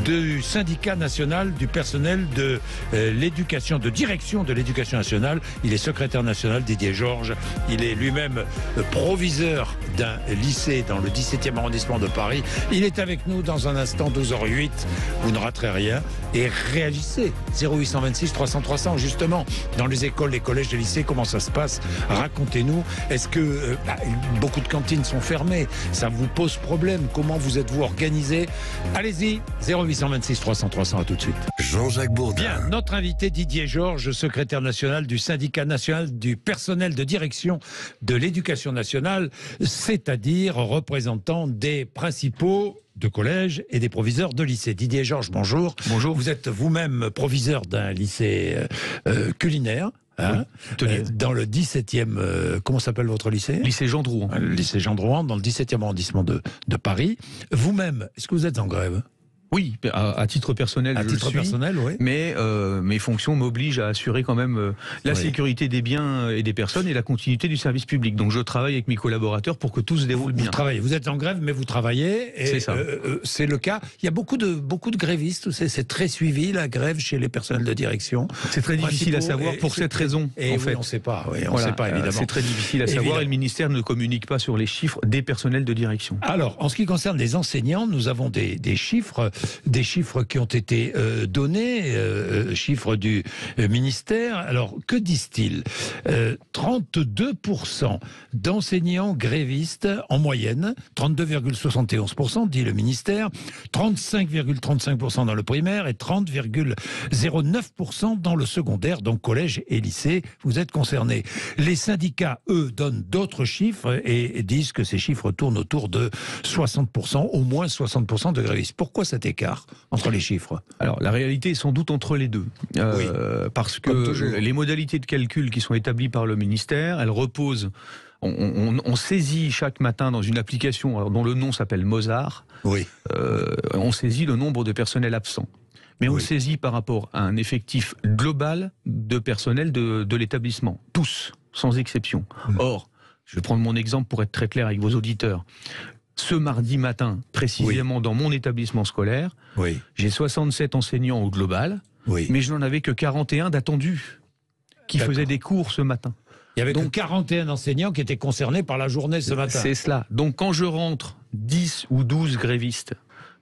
du syndicat national du personnel de l'éducation, de direction de l'éducation nationale. Il est secrétaire national, Didier Georges. Il est lui-même proviseur d'un lycée dans le 17e arrondissement de Paris. Il est avec nous dans un instant, 12h08. Vous ne raterez rien. Et réagissez. 0826 300 300. Justement, dans les écoles, les collèges, les lycées, comment ça se passe? Racontez-nous. Est-ce que beaucoup de cantines sont fermées? Ça vous pose problème? Comment vous êtes-vous organisé organisé. Allez-y, 0826 300 300, à tout de suite. Jean-Jacques Bourdin. Bien, notre invité Didier Georges, secrétaire national du syndicat national du personnel de direction de l'éducation nationale, c'est-à-dire représentant des principaux de collège et des proviseurs de lycée. Didier Georges, bonjour. Bonjour. Vous êtes vous-même proviseur d'un lycée culinaire. Hein, dans le 17e, comment s'appelle votre lycée? Lycée Jean Drouin. Le lycée Jean Drouin, dans le 17e arrondissement de Paris. Vous-même, est-ce que vous êtes en grève? Oui, à titre personnel, à titre personnel, oui. Mais mes fonctions m'obligent à assurer quand même la sécurité des biens et des personnes et la continuité du service public. Donc je travaille avec mes collaborateurs pour que tout se déroule bien. Vous travaillez, vous êtes en grève, mais vous travaillez. C'est ça. C'est le cas. Il y a beaucoup de grévistes. C'est très suivi la grève chez les personnels de direction. C'est très difficile à savoir pour cette raison. Et en fait, on ne sait pas. Oui, on sait pas évidemment. C'est très difficile à savoir et le ministère ne communique pas sur les chiffres des personnels de direction. Alors, en ce qui concerne les enseignants, nous avons des chiffres qui ont été donnés, chiffres du ministère. Alors, que disent-ils? 32% d'enseignants grévistes en moyenne, 32,71% dit le ministère, 35,35% dans le primaire et 30,09% dans le secondaire, donc collège et lycée. Vous êtes concernés. Les syndicats, eux, donnent d'autres chiffres et disent que ces chiffres tournent autour de 60%, au moins 60% de grévistes. Pourquoi cet écart entre les chiffres? Alors, la réalité est sans doute entre les deux. Parce que les modalités de calcul qui sont établies par le ministère, elles reposent... On saisit chaque matin dans une application dont le nom s'appelle Mozart, on saisit le nombre de personnels absents. Mais on le saisit par rapport à un effectif global de personnel de l'établissement. Tous, sans exception. Or, je vais prendre mon exemple pour être très clair avec vos auditeurs. Ce mardi matin, précisément dans mon établissement scolaire, j'ai 67 enseignants au global, mais je n'en avais que 41 d'attendus qui faisaient des cours ce matin. Il y avait donc 41 enseignants qui étaient concernés par la journée ce matin. C'est cela. Donc quand je rentre 10 ou 12 grévistes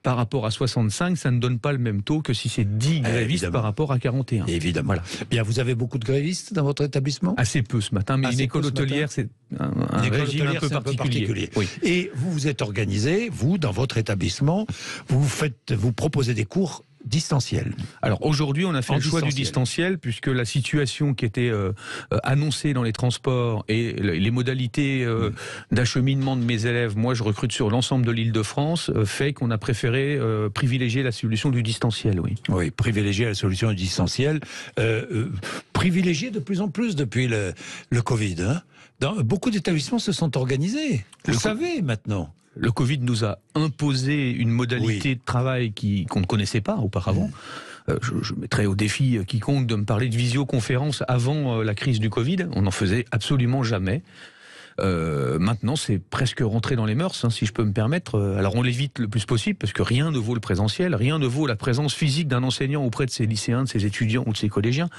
par rapport à 65, ça ne donne pas le même taux que si c'est 10 grévistes par rapport à 41. Évidemment. Voilà. Bien, vous avez beaucoup de grévistes dans votre établissement? Assez peu ce matin, mais une école hôtelière, c'est un régime un peu particulier. Oui. Et vous vous êtes organisé, vous, dans votre établissement, vous proposez des cours distanciel. Alors aujourd'hui, on a fait le choix du distanciel puisque la situation qui était annoncée dans les transports et les modalités d'acheminement de mes élèves, moi je recrute sur l'ensemble de l'Île-de-France, fait qu'on a préféré privilégier la solution du distanciel. Oui, privilégier la solution du distanciel, privilégiée de plus en plus depuis le Covid. Hein. Beaucoup d'établissements se sont organisés. Vous savez maintenant. Le Covid nous a imposé une modalité de travail qu'on ne connaissait pas auparavant. Je mettrais au défi quiconque de me parler de visioconférence avant la crise du Covid. On n'en faisait absolument jamais. Maintenant, c'est presque rentré dans les mœurs, hein, si je peux me permettre. Alors, on l'évite le plus possible, parce que rien ne vaut le présentiel, rien ne vaut la présence physique d'un enseignant auprès de ses lycéens, de ses étudiants ou de ses collégiens.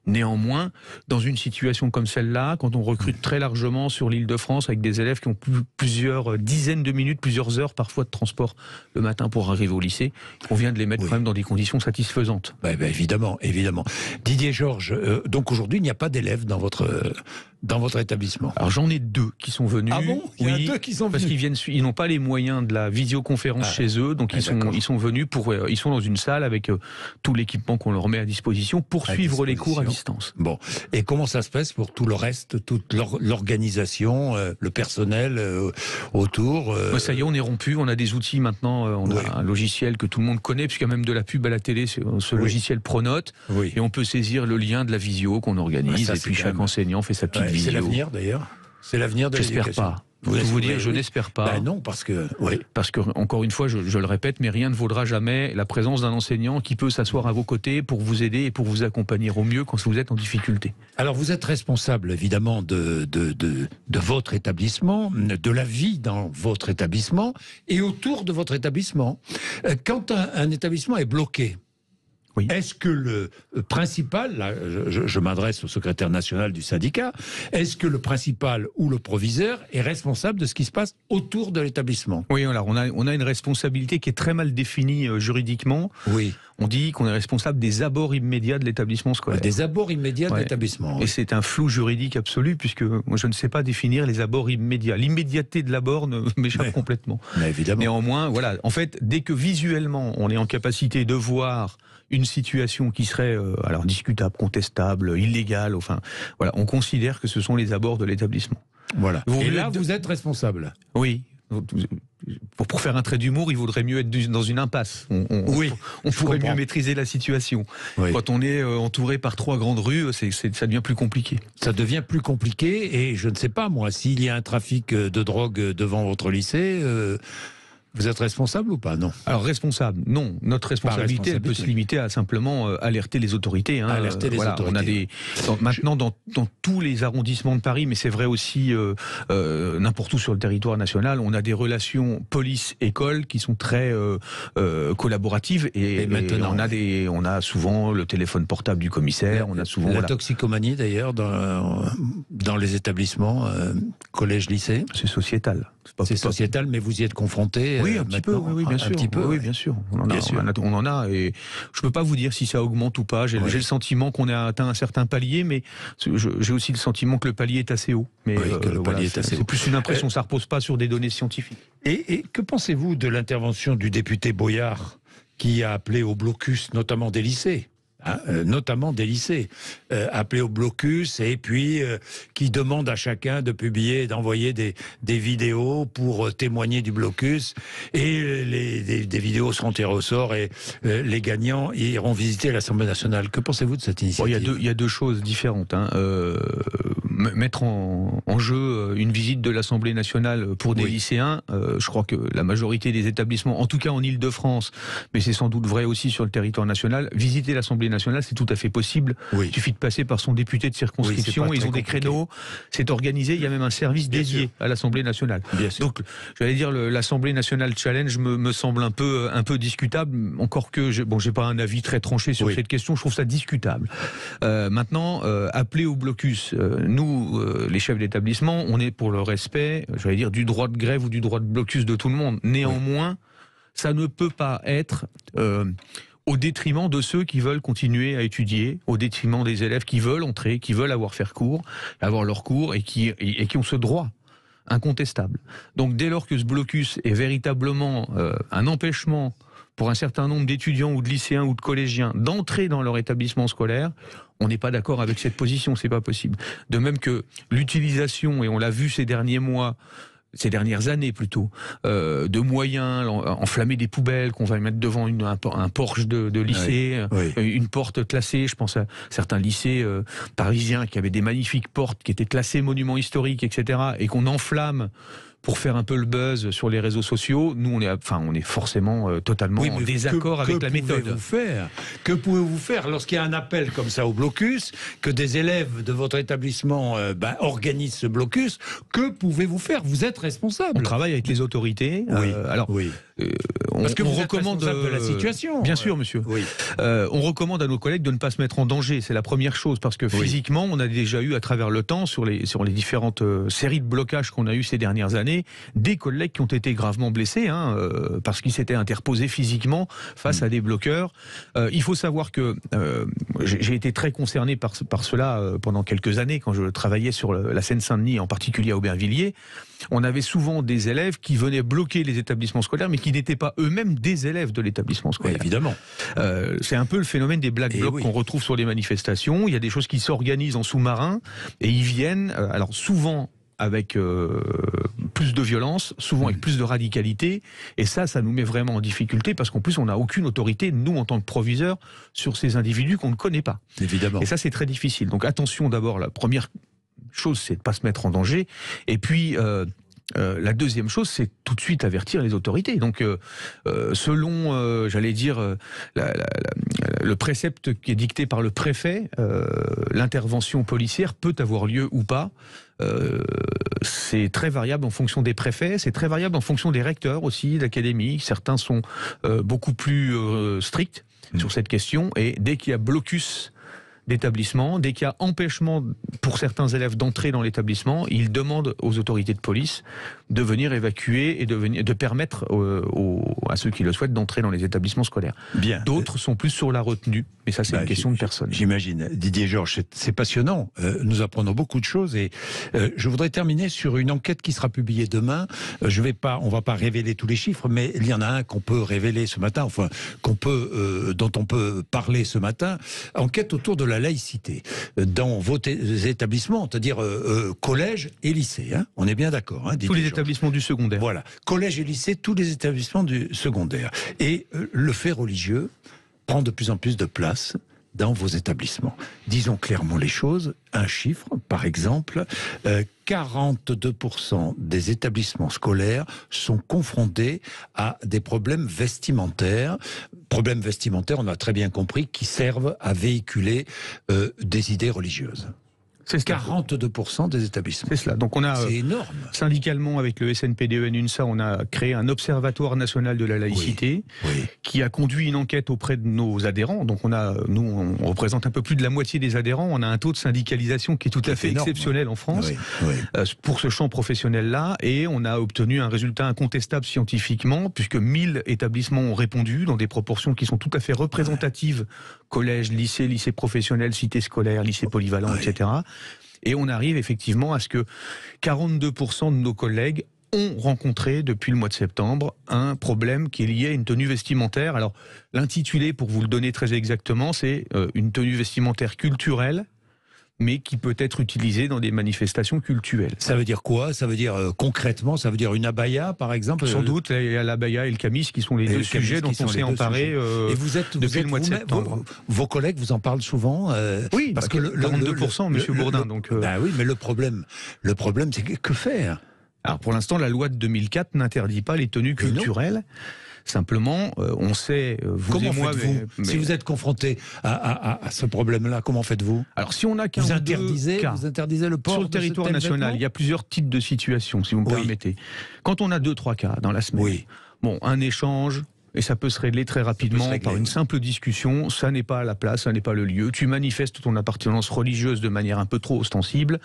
Néanmoins, dans une situation comme celle-là, quand on recrute très largement sur l'Île-de-France avec des élèves qui ont plusieurs dizaines de minutes, plusieurs heures parfois de transport le matin pour arriver au lycée, on vient de les mettre quand même dans des conditions satisfaisantes. Évidemment, évidemment. Didier Georges, donc aujourd'hui, il n'y a pas d'élèves dans votre établissement? Alors j'en ai 2 qui sont venus. Ah bon? Il y en a 2 qui sont venus. Parce qu'ils n'ont pas les moyens de la visioconférence chez eux, donc ils sont venus ils sont dans une salle avec tout l'équipement qu'on leur met à disposition pour suivre les cours à distance. Bon, et comment ça se passe pour tout le reste, toute l'organisation, le personnel autour Ça y est, on est rompu, on a des outils maintenant, on a un logiciel que tout le monde connaît, puisqu'il y a même de la pub à la télé, ce logiciel Pronote, et on peut saisir le lien de la visio qu'on organise, et puis chaque enseignant fait sa petite visio. C'est l'avenir d'ailleurs. C'est l'avenir de l'éducation. J'espère pas. Pour vous dire, je n'espère pas. Non, parce que... Parce que, encore une fois, je le répète, mais rien ne vaudra jamais la présence d'un enseignant qui peut s'asseoir à vos côtés pour vous aider et pour vous accompagner au mieux quand vous êtes en difficulté. Alors, vous êtes responsable, évidemment, de votre établissement, de la vie dans votre établissement et autour de votre établissement. Quand un établissement est bloqué, est-ce que le principal, là, je m'adresse au secrétaire national du syndicat, est-ce que le principal ou le proviseur est responsable de ce qui se passe autour de l'établissement? Oui, alors on a une responsabilité qui est très mal définie juridiquement. on dit qu'on est responsable des abords immédiats de l'établissement scolaire. Des abords immédiats de l'établissement. Et c'est un flou juridique absolu, puisque moi, je ne sais pas définir les abords immédiats. L'immédiateté de l'abord m'échappe complètement. Mais évidemment. Néanmoins, voilà, en fait, dès que visuellement, on est en capacité de voir une situation qui serait alors discutable, contestable, illégale, enfin, voilà, on considère que ce sont les abords de l'établissement. Voilà. Et là, vous êtes responsable. Oui. Pour faire un trait d'humour, il vaudrait mieux être dans une impasse. On pourrait mieux maîtriser la situation. Oui. Quand on est entouré par 3 grandes rues, ça devient plus compliqué. Ça devient plus compliqué, et je ne sais pas, moi, s'il y a un trafic de drogue devant votre lycée... Vous êtes responsable ou pas? Non. Alors responsable, non. Notre responsabilité, elle peut se limiter à simplement alerter les autorités. Hein. Alerter les autorités. On a maintenant dans tous les arrondissements de Paris, mais c'est vrai aussi n'importe où sur le territoire national, on a des relations police-école qui sont très collaboratives. Et maintenant, on a souvent le téléphone portable du commissaire. On a souvent la toxicomanie d'ailleurs dans les établissements collège-lycée. C'est sociétal. C'est sociétal, mais vous y êtes confronté. Oui, un petit peu, oui, bien sûr. Un petit peu, oui, bien sûr. On en a, et je peux pas vous dire si ça augmente ou pas. J'ai le sentiment qu'on a atteint un certain palier, mais j'ai aussi le sentiment que le palier est assez haut. Mais c'est plus une impression, ça repose pas sur des données scientifiques. Et que pensez-vous de l'intervention du député Boyard, qui a appelé au blocus, notamment des lycées? Appelé au blocus, et puis qui demande à chacun de publier, d'envoyer des vidéos pour témoigner du blocus, et des vidéos seront tirées au sort, et les gagnants iront visiter l'Assemblée nationale. Que pensez-vous de cette initiative? Il y a deux choses différentes. Mettre en jeu une visite de l'Assemblée nationale pour des lycéens, je crois que la majorité des établissements, en tout cas en Ile-de-France, mais c'est sans doute vrai aussi sur le territoire national, visiter l'Assemblée nationale, c'est tout à fait possible. Il suffit de passer par son député de circonscription, ils ont des créneaux, c'est organisé, il y a même un service dédié à l'Assemblée nationale. Donc, j'allais dire, l'Assemblée nationale challenge me semble un peu discutable, encore que j'ai pas un avis très tranché sur cette question, je trouve ça discutable. Maintenant, appeler au blocus, nous, les chefs d'établissement, on est pour le respect, j'allais dire, du droit de grève ou du droit de blocus de tout le monde. Néanmoins, ça ne peut pas être au détriment de ceux qui veulent continuer à étudier, au détriment des élèves qui veulent entrer, qui veulent avoir leur cours, et qui ont ce droit incontestable. Donc dès lors que ce blocus est véritablement un empêchement pour un certain nombre d'étudiants ou de lycéens ou de collégiens d'entrer dans leur établissement scolaire, on n'est pas d'accord avec cette position, c'est pas possible. De même que l'utilisation, et on l'a vu ces dernières années plutôt, de moyens, enflammer des poubelles qu'on va mettre devant un porche de lycée, une porte classée, je pense à certains lycées parisiens qui avaient des magnifiques portes qui étaient classées monuments historiques, etc., et qu'on enflamme pour faire un peu le buzz sur les réseaux sociaux. Nous, on est forcément totalement en désaccord avec la méthode. Que pouvez-vous faire lorsqu'il y a un appel comme ça au blocus, que des élèves de votre établissement organisent ce blocus? Que pouvez-vous faire? Vous êtes responsable. On travaille avec les autorités. Parce que vous recommande de la situation. Bien sûr, monsieur. On recommande à nos collègues de ne pas se mettre en danger. C'est la première chose, parce que physiquement, on a déjà eu à travers le temps, sur les différentes séries de blocages qu'on a eu ces dernières années, des collègues qui ont été gravement blessés, parce qu'ils s'étaient interposés physiquement face à des bloqueurs. Il faut savoir que j'ai été très concerné par cela pendant quelques années, quand je travaillais sur la Seine-Saint-Denis, en particulier à Aubervilliers. On avait souvent des élèves qui venaient bloquer les établissements scolaires, mais qui n'étaient pas eux-mêmes des élèves de l'établissement scolaire. Évidemment. C'est un peu le phénomène des black blocs qu'on retrouve sur les manifestations. Il y a des choses qui s'organisent en sous-marin, et ils viennent, alors souvent avec plus de violence, souvent avec plus de radicalité, et ça nous met vraiment en difficulté, parce qu'en plus on n'a aucune autorité, nous en tant que proviseurs, sur ces individus qu'on ne connaît pas. Évidemment. Et ça c'est très difficile. Donc attention, d'abord, la première chose c'est de ne pas se mettre en danger, et puis la deuxième chose, c'est tout de suite avertir les autorités. Donc, selon, j'allais dire, le précepte qui est dicté par le préfet, l'intervention policière peut avoir lieu ou pas. C'est très variable en fonction des préfets, c'est très variable en fonction des recteurs aussi, d'académie. Certains sont beaucoup plus stricts sur cette question, et dès qu'il y a blocus d'établissement. Dès qu'il y a empêchement pour certains élèves d'entrer dans l'établissement, ils demandent aux autorités de police de venir évacuer et de permettre à ceux qui le souhaitent d'entrer dans les établissements scolaires. Bien. D'autres sont plus sur la retenue, mais ça c'est une question de personne. J'imagine. Didier Georges, c'est passionnant. Nous apprenons beaucoup de choses et je voudrais terminer sur une enquête qui sera publiée demain. On ne va pas révéler tous les chiffres, mais il y en a un qu'on peut révéler ce matin, enfin dont on peut parler ce matin. Enquête autour de la laïcité dans vos établissements, c'est-à-dire collège et lycée. Hein, on est bien d'accord. Hein, tous les établissements du secondaire. Voilà, collège et lycée, tous les établissements du secondaire. Et le fait religieux prend de plus en plus de place dans vos établissements. Disons clairement les choses. Un chiffre, par exemple, 42% des établissements scolaires sont confrontés à des problèmes vestimentaires. Problèmes vestimentaires, on a très bien compris, qui servent à véhiculer des idées religieuses. C'est 42% des établissements. C'est cela. Donc c'est énorme. Syndicalement, avec le SNPDEN-UNSA, on a créé un observatoire national de la laïcité qui a conduit une enquête auprès de nos adhérents. Donc nous, on représente un peu plus de la moitié des adhérents. On a un taux de syndicalisation qui est tout à fait exceptionnel en France pour ce champ professionnel-là. Et on a obtenu un résultat incontestable scientifiquement, puisque 1000 établissements ont répondu dans des proportions qui sont tout à fait représentatives. Collège, lycée professionnel, cité scolaire, lycée polyvalent, etc. Et on arrive effectivement à ce que 42% de nos collègues ont rencontré depuis le mois de septembre un problème qui est lié à une tenue vestimentaire. Alors l'intitulé, pour vous le donner très exactement, c'est une tenue vestimentaire culturelle, mais qui peut être utilisée dans des manifestations cultuelles. Ça veut dire quoi? Ça veut dire concrètement, ça veut dire une abaya par exemple? Sans doute, il y a l'abaya et le camis qui sont les deux sujets dont on s'est emparé depuis le mois de septembre. Vos collègues vous en parlent souvent? Oui, parce que 42%, monsieur Bourdin. Donc, oui, mais le problème c'est que faire? Alors pour l'instant, la loi de 2004 n'interdit pas les tenues culturelles. Simplement, on sait, vous comment et moi... Si vous êtes confronté à ce problème-là, comment faites-vous? Alors si on a vous interdisez le port sur le territoire national, il y a plusieurs types de situations, si vous me permettez. Quand on a 2-3 cas dans la semaine, un échange, et ça peut se régler très rapidement par une simple discussion, ça n'est pas la place, ça n'est pas le lieu. Tu manifestes ton appartenance religieuse de manière un peu trop ostensible.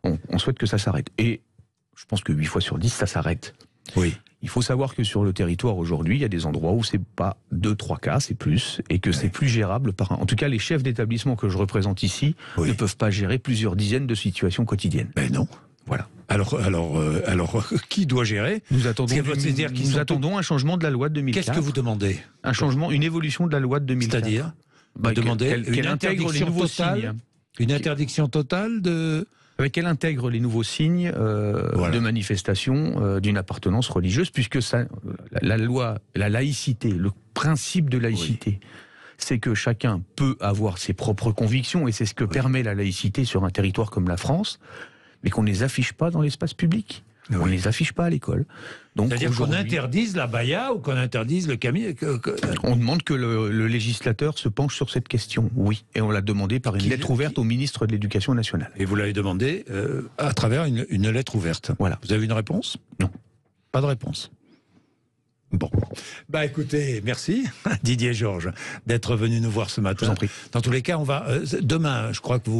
On souhaite que ça s'arrête. Et je pense que 8 fois sur 10, ça s'arrête. Il faut savoir que sur le territoire aujourd'hui, il y a des endroits où c'est pas 2-3 cas, c'est plus, et que c'est plus gérable en tout cas, les chefs d'établissement que je représente ici ne peuvent pas gérer plusieurs dizaines de situations quotidiennes. Ben non. Voilà. Alors, qui doit gérer? Nous attendons un changement de la loi de 2004. Qu'est-ce que vous demandez? Un changement, une évolution de la loi de 2004. C'est-à-dire demander qu'elle intègre les nouveaux signes. Une interdiction totale de... Avec elle intègre les nouveaux signes de manifestation d'une appartenance religieuse, puisque la loi, la laïcité, le principe de laïcité, c'est que chacun peut avoir ses propres convictions, et c'est ce que permet la laïcité sur un territoire comme la France, mais qu'on ne les affiche pas dans l'espace public. On ne les affiche pas à l'école. C'est-à-dire qu'on interdise la baya ou qu'on interdise le camis? On demande que le législateur se penche sur cette question, oui. Et on l'a demandé par une lettre ouverte au ministre de l'Éducation nationale. Et vous l'avez demandé à travers une lettre ouverte. Voilà. Vous avez une réponse? Non. Pas de réponse. Bon. Bah écoutez, merci Didier Georges d'être venu nous voir ce matin. Je vous en prie. Dans tous les cas, on va demain, je crois que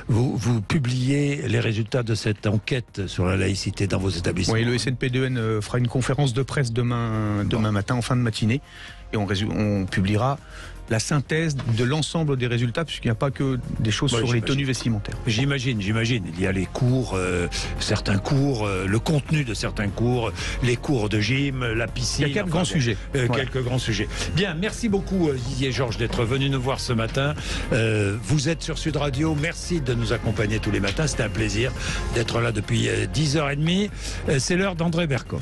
vous publiez les résultats de cette enquête sur la laïcité dans vos établissements. Oui, le SNPDEN fera une conférence de presse demain matin en fin de matinée, et on publiera la synthèse de l'ensemble des résultats, puisqu'il n'y a pas que des choses sur les tenues vestimentaires. J'imagine. Il y a les cours, certains cours, le contenu de certains cours, les cours de gym, la piscine. Il y a quelques grands sujets. Quelques grands sujets. Bien, merci beaucoup Didier Georges d'être venu nous voir ce matin. Vous êtes sur Sud Radio. Merci de nous accompagner tous les matins. C'était un plaisir d'être là depuis 10h30. C'est l'heure d'André Berkoff.